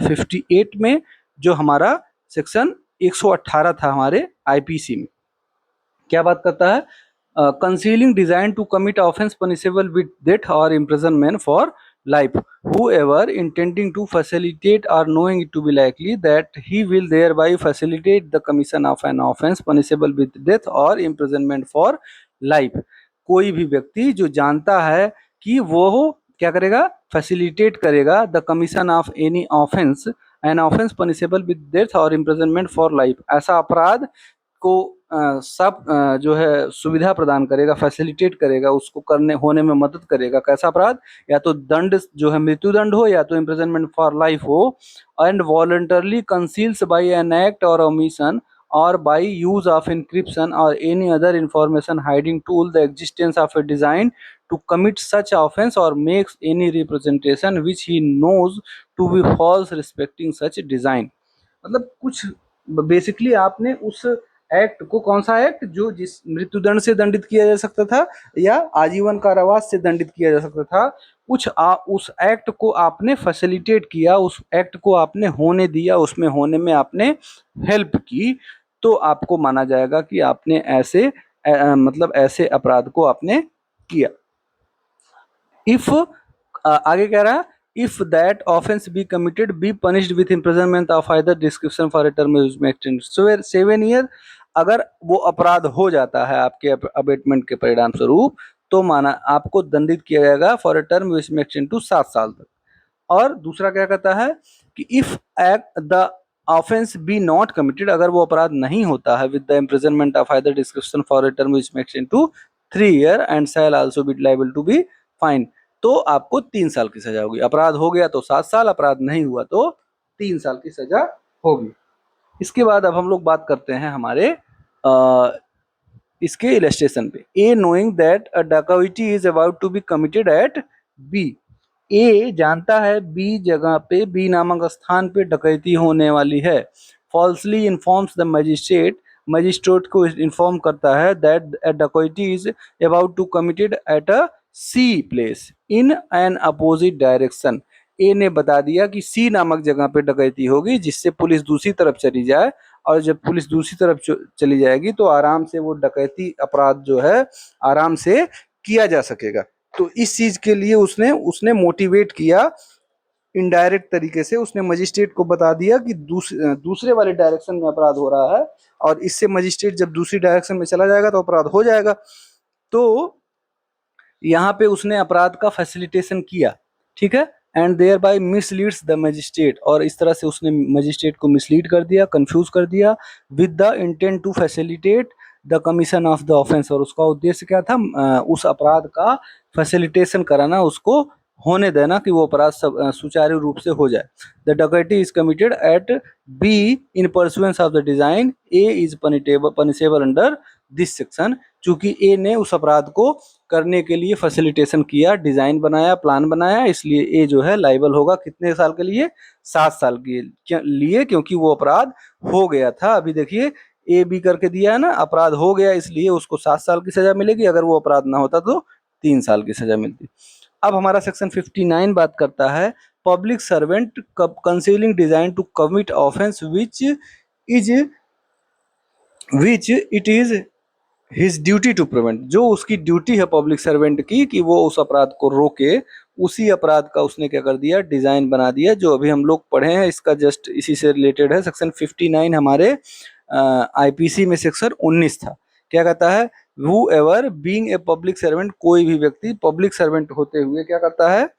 58 में, जो हमारा सेक्शन 118 था हमारे आईपीसी में। क्या बात करता है, concealing design to commit offence punishable with death और imprisonment for life, whoever intending to facilitate or knowing it to be likely that he will thereby facilitate the commission of an offense punishable with death or imprisonment for life, कोई भी व्यक्ति जो जानता है कि वो क्या करेगा, फैसिलिटेट करेगा the commission of any offence, an offence punishable with death और इम्प्रिजनमेंट फॉर लाइफ, ऐसा अपराध को सब जो है सुविधा प्रदान करेगा, फैसिलिटेट करेगा, उसको करने होने में मदद करेगा। कैसा अपराध, या तो दंड जो है मृत्यु दंड हो, या तो इम्प्रिजनमेंट फॉर लाइफ हो, and voluntarily conceals by an act or omission or by use of encryption or any other information hiding tool the existence of a design to commit such offense or makes any representation which he knows to be false respecting such design। मतलब कुछ basically आपने उस act को, कौन सा act, जो जिस मृत्युदंड से दंडित किया जा सकता था या आजीवन कारावास से दंडित किया जा सकता था, उस एक्ट को आपने फैसिलिटेट किया, उस एक्ट को आपने होने दिया, उसमें होने में आपने हेल्प की, तो आपको माना जाएगा कि आपने ऐसे मतलब ऐसे अपराध को आपने किया। इफ आगे कह रहा है, if that offense be committed be punished with imprisonment of either description for a term which may extend 7 year, अगर वो अपराध हो जाता है आपके अबेटमेंट के परिणाम स्वरूप, तो माना आपको दंडित किया जाएगा for a term which may extend to 7 साल तक। और दूसरा क्या कहता है कि if act the offence be not committed, अगर वो अपराध नहीं होता है, with the imprisonment of either description for a term which may extend to 3 year and shall also be liable to be fine, तो आपको 3 साल की सजा होगी। अपराध हो गया तो 7 साल, अपराध नहीं हुआ तो 3 साल की सजा होगी। इसके बाद अब हम लोग बात करते हैं हमारे इसके इलस्ट्रेशन पे। ए knowing that a dacoity is about to be committed at B, A जानता है बी जगह पे, बी नामक स्थान पे डकैती होने वाली है। Falsely informs the magistrate, magistrate को इन्फॉर्म करता है that a dacoity is about to committed at a C place in an opposite direction. A ने बता दिया कि सी नामक जगह पे डकैती होगी, जिससे पुलिस दूसरी तरफ चली जाए, और जब पुलिस दूसरी तरफ चली जाएगी तो आराम से वो डकैती अपराध जो है आराम से किया जा सकेगा। तो इस चीज के लिए उसने मोटिवेट किया, इनडायरेक्ट तरीके से उसने मजिस्ट्रेट को बता दिया कि दूसरे वाले डायरेक्शन में अपराध हो रहा है, और इससे मजिस्ट्रेट जब दूसरी डायरेक्शन में चला जाएगा तो अपराध हो जाएगा। तो यहाँ पे उसने अपराध का फैसिलिटेशन किया, ठीक है, and thereby misleads the magistrate, और इस तरह से उसने मजिस्ट्रेट को मिसलीड कर दिया, कंफ्यूज कर दिया, with the intent to facilitate the commission of the offence, और उसका उद्देश्य क्या था, उस अपराध का फैसिलिटेशन कराना, उसको होने देना कि वो अपराध सुचारू रूप से हो जाए। The dacoity is committed at B in pursuance of the design, A is punishable under this section, चूंकि ए ने उस अपराध को करने के लिए फैसिलिटेशन किया, डिजाइन बनाया, प्लान बनाया, इसलिए ए जो है लाइबल होगा कितने साल के लिए, 7 साल के लिए, क्योंकि वो अपराध हो गया था। अभी देखिए ए बी करके दिया है ना, अपराध हो गया इसलिए उसको 7 साल की सजा मिलेगी, अगर वो अपराध ना होता तो 3 साल की सजा मिलती। अब हमारा सेक्शन 59 बात करता है public servant concealing design to commit offence is which it is his duty to prevent. जो उसकी ड्यूटी है पब्लिक सर्वेंट की कि वो उस अपराध को रोके, उसी अपराध का उसने क्या कर दिया, डिजाइन बना दिया। जो अभी हम लोग पढ़े हैं इसका जस्ट इसी से रिलेटेड है। सेक्शन 59 हमारे आईपीसी में सेक्शन 19 था। क्या कहता है, who ever being a public servant, कोई भी व्यक्ति पब्लिक सर्वेंट होते हुए क्या करता है,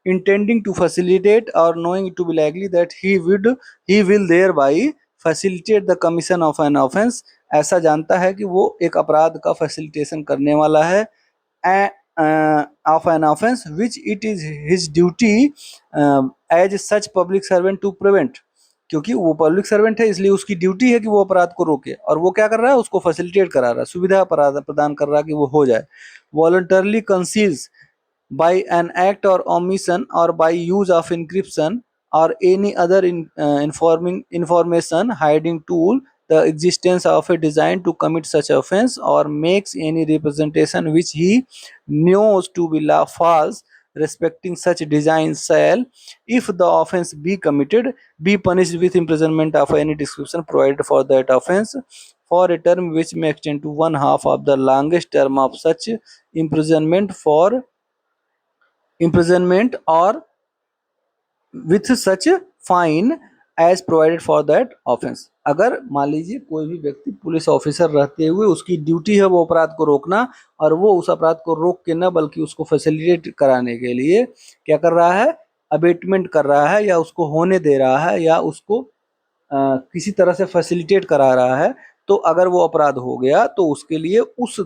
intending to facilitate or knowing to be likely that he will thereby facilitate the commission of an offense, ऐसा जानता है कि वो एक अपराध का फैसिलिटेशन करने वाला है of an offense which it is his duty as such public servant to prevent। क्योंकि वो पब्लिक सर्वेंट है इसलिए उसकी ड्यूटी है कि वो अपराध को रोके, और वो क्या कर रहा है, उसको फैसिलिटेट करा रहा है, सुविधा प्रदान कर रहा है कि वो हो जाए। Voluntarily conceals by an act or omission or by use of encryption or any other information hiding tool the existence of a design to commit such offense or makes any representation which he knows to be false respecting such design shall, if the offense be committed, be punished with imprisonment of any description provided for that offense for a term which may extend to one half of the longest term of such imprisonment for imprisonment or with such fine as provided for that offense। अगर मान लीजिए कोई भी व्यक्ति police officer रहते हुए उसकी duty है वो अपराध को रोकना, और वो उस अपराध को रोक के न बल्कि उसको फैसिलिटेट कराने के लिए क्या कर रहा है, अबेटमेंट कर रहा है या उसको होने दे रहा है या उसको किसी तरह से फैसिलिटेट करा रहा है, तो अगर वो अपराध हो गया तो उसके लिए उस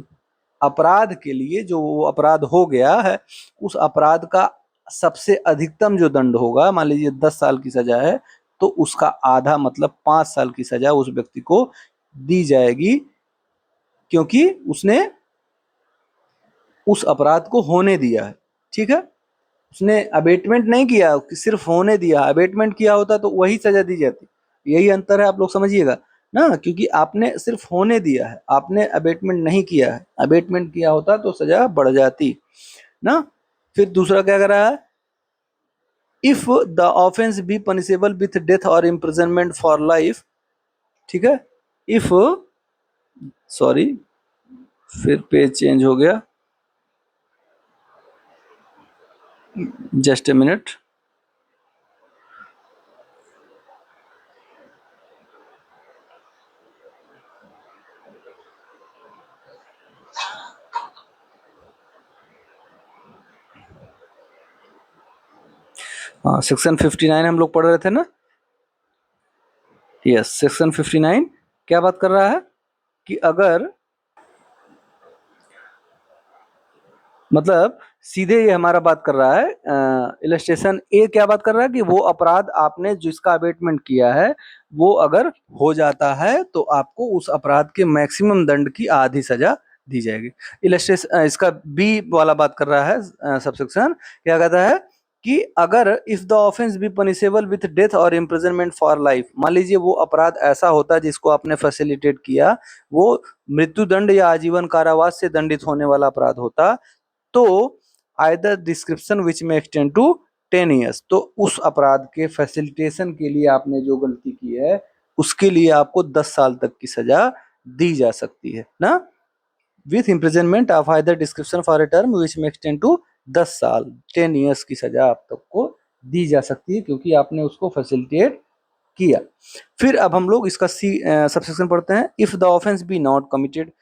अपराध के लिए जो वो अपराध हो गया है उस अपराध का सबसे अधिकतम जो दंड होगा, मान लीजिए 10 साल की सजा है तो उसका आधा मतलब 5 साल की सजा उस व्यक्ति को दी जाएगी, क्योंकि उसने उस अपराध को होने दिया है। ठीक है, उसने अबेटमेंट नहीं किया, सिर्फ होने दिया। अबेटमेंट किया होता तो वही सजा दी जाती। यही अंतर है, आप लोग समझिएगा ना, क्योंकि आपने सिर्फ होने दिया है, आपने अबेटमेंट नहीं किया है। अबेटमेंट किया होता तो सजा बढ़ जाती ना। फिर दूसरा क्या कर रहा है, if the offence be punishable with death और इम्प्रिजनमेंट फॉर लाइफ। ठीक है, इफ, सॉरी फिर पेज चेंज हो गया, जस्ट ए मिनट। हाँ, सेक्शन 59 हम लोग पढ़ रहे थे ना। यस, सेक्शन 59 क्या बात कर रहा है कि अगर मतलब सीधे ये हमारा बात कर रहा है, इलस्ट्रेशन ए क्या बात कर रहा है कि वो अपराध आपने जिसका अबेटमेंट किया है वो अगर हो जाता है तो आपको उस अपराध के मैक्सिमम दंड की आधी सजा दी जाएगी। इलस्ट्रेशन इसका बी वाला बात कर रहा है सबसेक्शन, क्या कहता है कि अगर if the offence be punishable with death और इम्प्रिजनमेंट फॉर लाइफ, मान लीजिए वो अपराध ऐसा होता है जिसको आपने फैसिलिटेट किया वो मृत्युदंड या आजीवन कारावास से दंडित होने वाला अपराध होता, तो either description which may extend to 10 years, तो उस अपराध के फैसिलिटेशन के लिए आपने जो गलती की है उसके लिए आपको 10 साल तक की सजा दी जा सकती है ना, with imprisonment of either description for a term which may extend to 10 साल 10 ईयर्स की सजा आप तक को दी जा सकती है, क्योंकि आपने उसको फैसिलिटेट किया। फिर अब हम लोग इसका सी सबसेक्शन पढ़ते हैं, if the offence be not committed,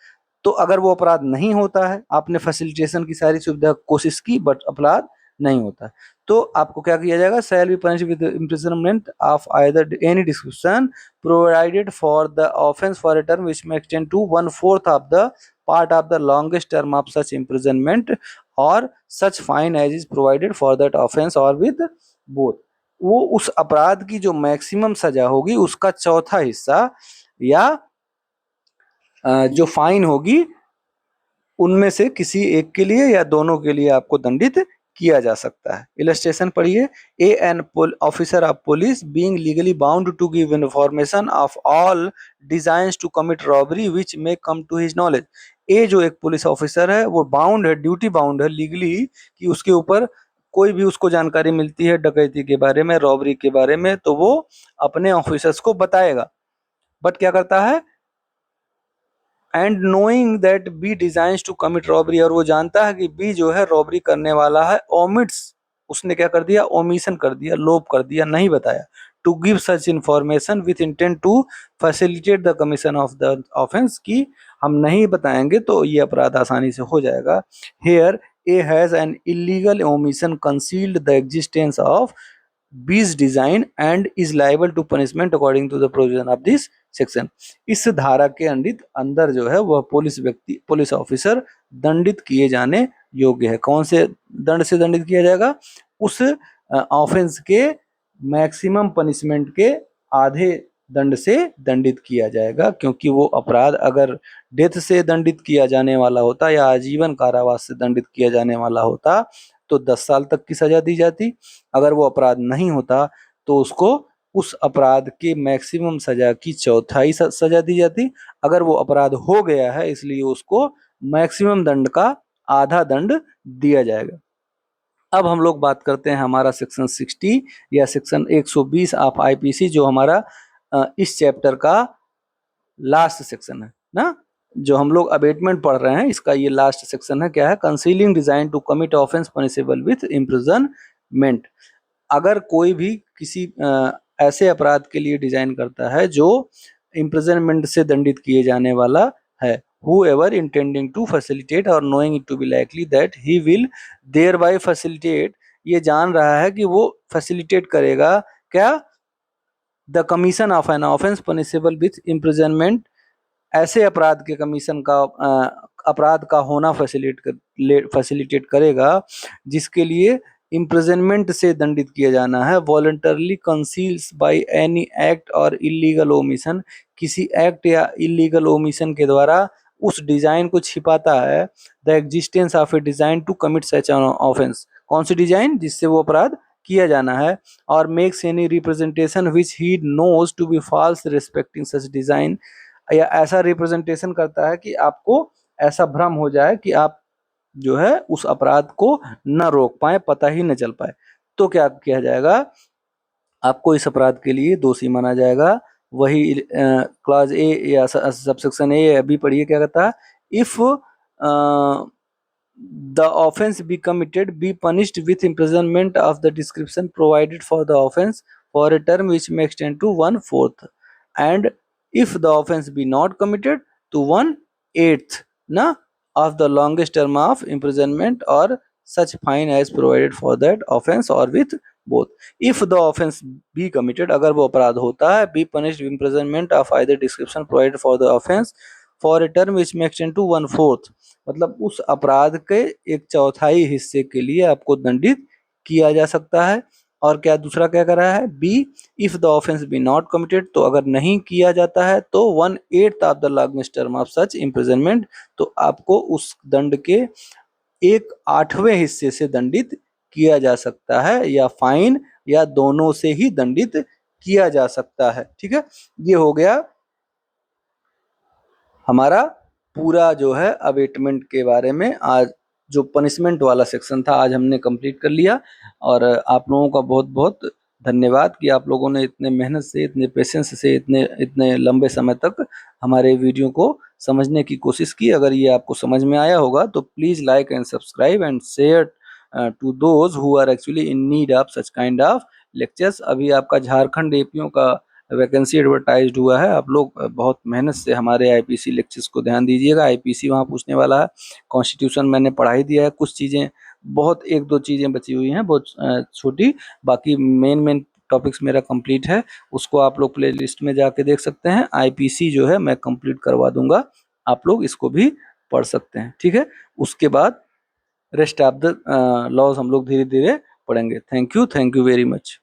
तो अगर वो अपराध नहीं होता है, आपने फैसिलिटेशन की सारी सुविधा कोशिश की बट अपराध नहीं होता है, तो आपको क्या किया जाएगा, shall be punished with imprisonment of either any description provided for the offence for a term which may extend to 1/4 of the part of the longest term of such imprisonment और such fine as is provided for that offence और with both. वो उस अपराध की जो maximum सजा होगी उसका चौथा हिस्सा या जो फाइन होगी उनमें से किसी एक के लिए या दोनों के लिए आपको दंडित किया जा सकता है। इलस्ट्रेशन पढ़िए, A an officer of police being legally bound to give information of all designs to commit robbery which may come to his knowledge. A जो एक पुलिस ऑफिसर है वो बाउंड है, ड्यूटी बाउंड है लीगली, कि उसके ऊपर कोई भी उसको जानकारी मिलती है डकैती के बारे में, रॉबरी के बारे में, तो वो अपने ऑफिसर्स को बताएगा। बट क्या करता है, and knowing that B designs to commit robbery, और वो जानता है कि बी जो है रॉबरी करने वाला है, ओमिट्स, उसने क्या कर दिया, ओमिशन कर दिया, लोप कर दिया, नहीं बताया, to give such information with intent to facilitate the commission of the offence, की हम नहीं बताएंगे तो ये अपराध आसानी से हो जाएगा। Here A has an illegal omission concealed the existence of B's design and is liable to punishment according to the provision of this section. इस धारा के अंदर जो है वह पुलिस ऑफिसर दंडित किए जाने योग्य है। कौन से दंड से दंडित किया जाएगा, उस ऑफेंस के मैक्सिमम पनिशमेंट के आधे दंड से दंडित किया जाएगा, क्योंकि वो अपराध अगर डेथ से दंडित किया जाने वाला होता या आजीवन कारावास से दंडित किया जाने वाला होता तो 10 साल तक की सजा दी जाती। अगर वो अपराध नहीं होता तो उसको उस अपराध के मैक्सिमम सजा की चौथाई सजा दी जाती। अगर वो अपराध हो गया है इसलिए उसको मैक्सिमम दंड का आधा दंड दिया जाएगा। अब हम लोग बात करते हैं हमारा सेक्शन 60 या सेक्शन 120 ऑफ आईपीसी, जो हमारा इस चैप्टर का लास्ट सेक्शन है ना, जो हम लोग अबेटमेंट पढ़ रहे हैं, इसका ये लास्ट सेक्शन है। क्या है, concealing design to commit offence punishable with imprisonment. अगर कोई भी किसी ऐसे अपराध के लिए डिजाइन करता है जो इम्प्रिजनमेंट से दंडित किए जाने वाला है, whoever intending to facilitate or knowing it to be likely that he will thereby facilitate, ये जान रहा है कि वो फैसिलिटेट करेगा क्या, the commission of an offence punishable with imprisonment, ऐसे अपराध के कमीशन का अपराध का होना फैसिलिटेट करेगा जिसके लिए इम्प्रिजनमेंट से दंडित किया जाना है। Voluntarily conceals by any act or illegal omission, किसी एक्ट या इलीगल ओमिशन के द्वारा उस डिजाइन को छिपाता है। The existence of a design to commit such an offence, कौन सी डिजाइन, जिससे वो अपराध किया जाना है। और makes any representation which he knows to be false respecting such design, या ऐसा रिप्रेजेंटेशन करता है कि आपको ऐसा भ्रम हो जाए कि आप जो है उस अपराध को न रोक पाए, पता ही न चल पाए, तो क्या किया जाएगा, आपको इस अपराध के लिए दोषी माना जाएगा। वही क्लास ए या सबसेक्शन ए अभी पढ़िए क्या कहता है, if the offense be committed be punished with imprisonment of the description provided for the offense for a term which may extend to 1/4, and if the offense be not committed to 1/8 na of the longest term of imprisonment or such fine as provided for that offense or with both। if the offense be committed, अगर वो अपराध होता है, be punished with imprisonment of either description provided for the offense for a term which may extend to 1/4, मतलब उस अपराध के एक चौथाई हिस्से के लिए आपको दंडित किया जा सकता है। और क्या दूसरा क्या कर रहा है, B, if the offence be not committed, तो अगर नहीं किया जाता है तो 1/8 of the longest term of such imprisonment, तो आपको उस दंड के 1/8वें हिस्से से दंडित किया जा सकता है, या फाइन या दोनों से ही दंडित किया जा सकता है। ठीक है, ये हो गया हमारा पूरा जो है अबेटमेंट के बारे में। आज जो पनिशमेंट वाला सेक्शन था आज हमने कंप्लीट कर लिया, और आप लोगों का बहुत बहुत धन्यवाद कि आप लोगों ने इतने मेहनत से, इतने पेशेंस से, इतने इतने लंबे समय तक हमारे वीडियो को समझने की कोशिश की। अगर ये आपको समझ में आया होगा तो please like and subscribe and share to those who are actually in need of such kind of lectures. अभी आपका झारखंड एपीओ का वैकेंसी एडवर्टाइज्ड हुआ है, आप लोग बहुत मेहनत से हमारे आईपीसी लेक्चर्स को ध्यान दीजिएगा। आईपीसी वहाँ पूछने वाला है, कॉन्स्टिट्यूशन मैंने पढ़ा ही दिया है, कुछ चीज़ें बहुत, एक दो चीज़ें बची हुई हैं बहुत छोटी, बाकी मेन टॉपिक्स मेरा कंप्लीट है, उसको आप लोग प्ले लिस्ट में जाके देख सकते हैं। आईपीसी जो है मैं कंप्लीट करवा दूंगा, आप लोग इसको भी पढ़ सकते हैं। ठीक है, उसके बाद रेस्ट ऑफ द लॉज हम लोग धीरे धीरे पढ़ेंगे। Thank you very much.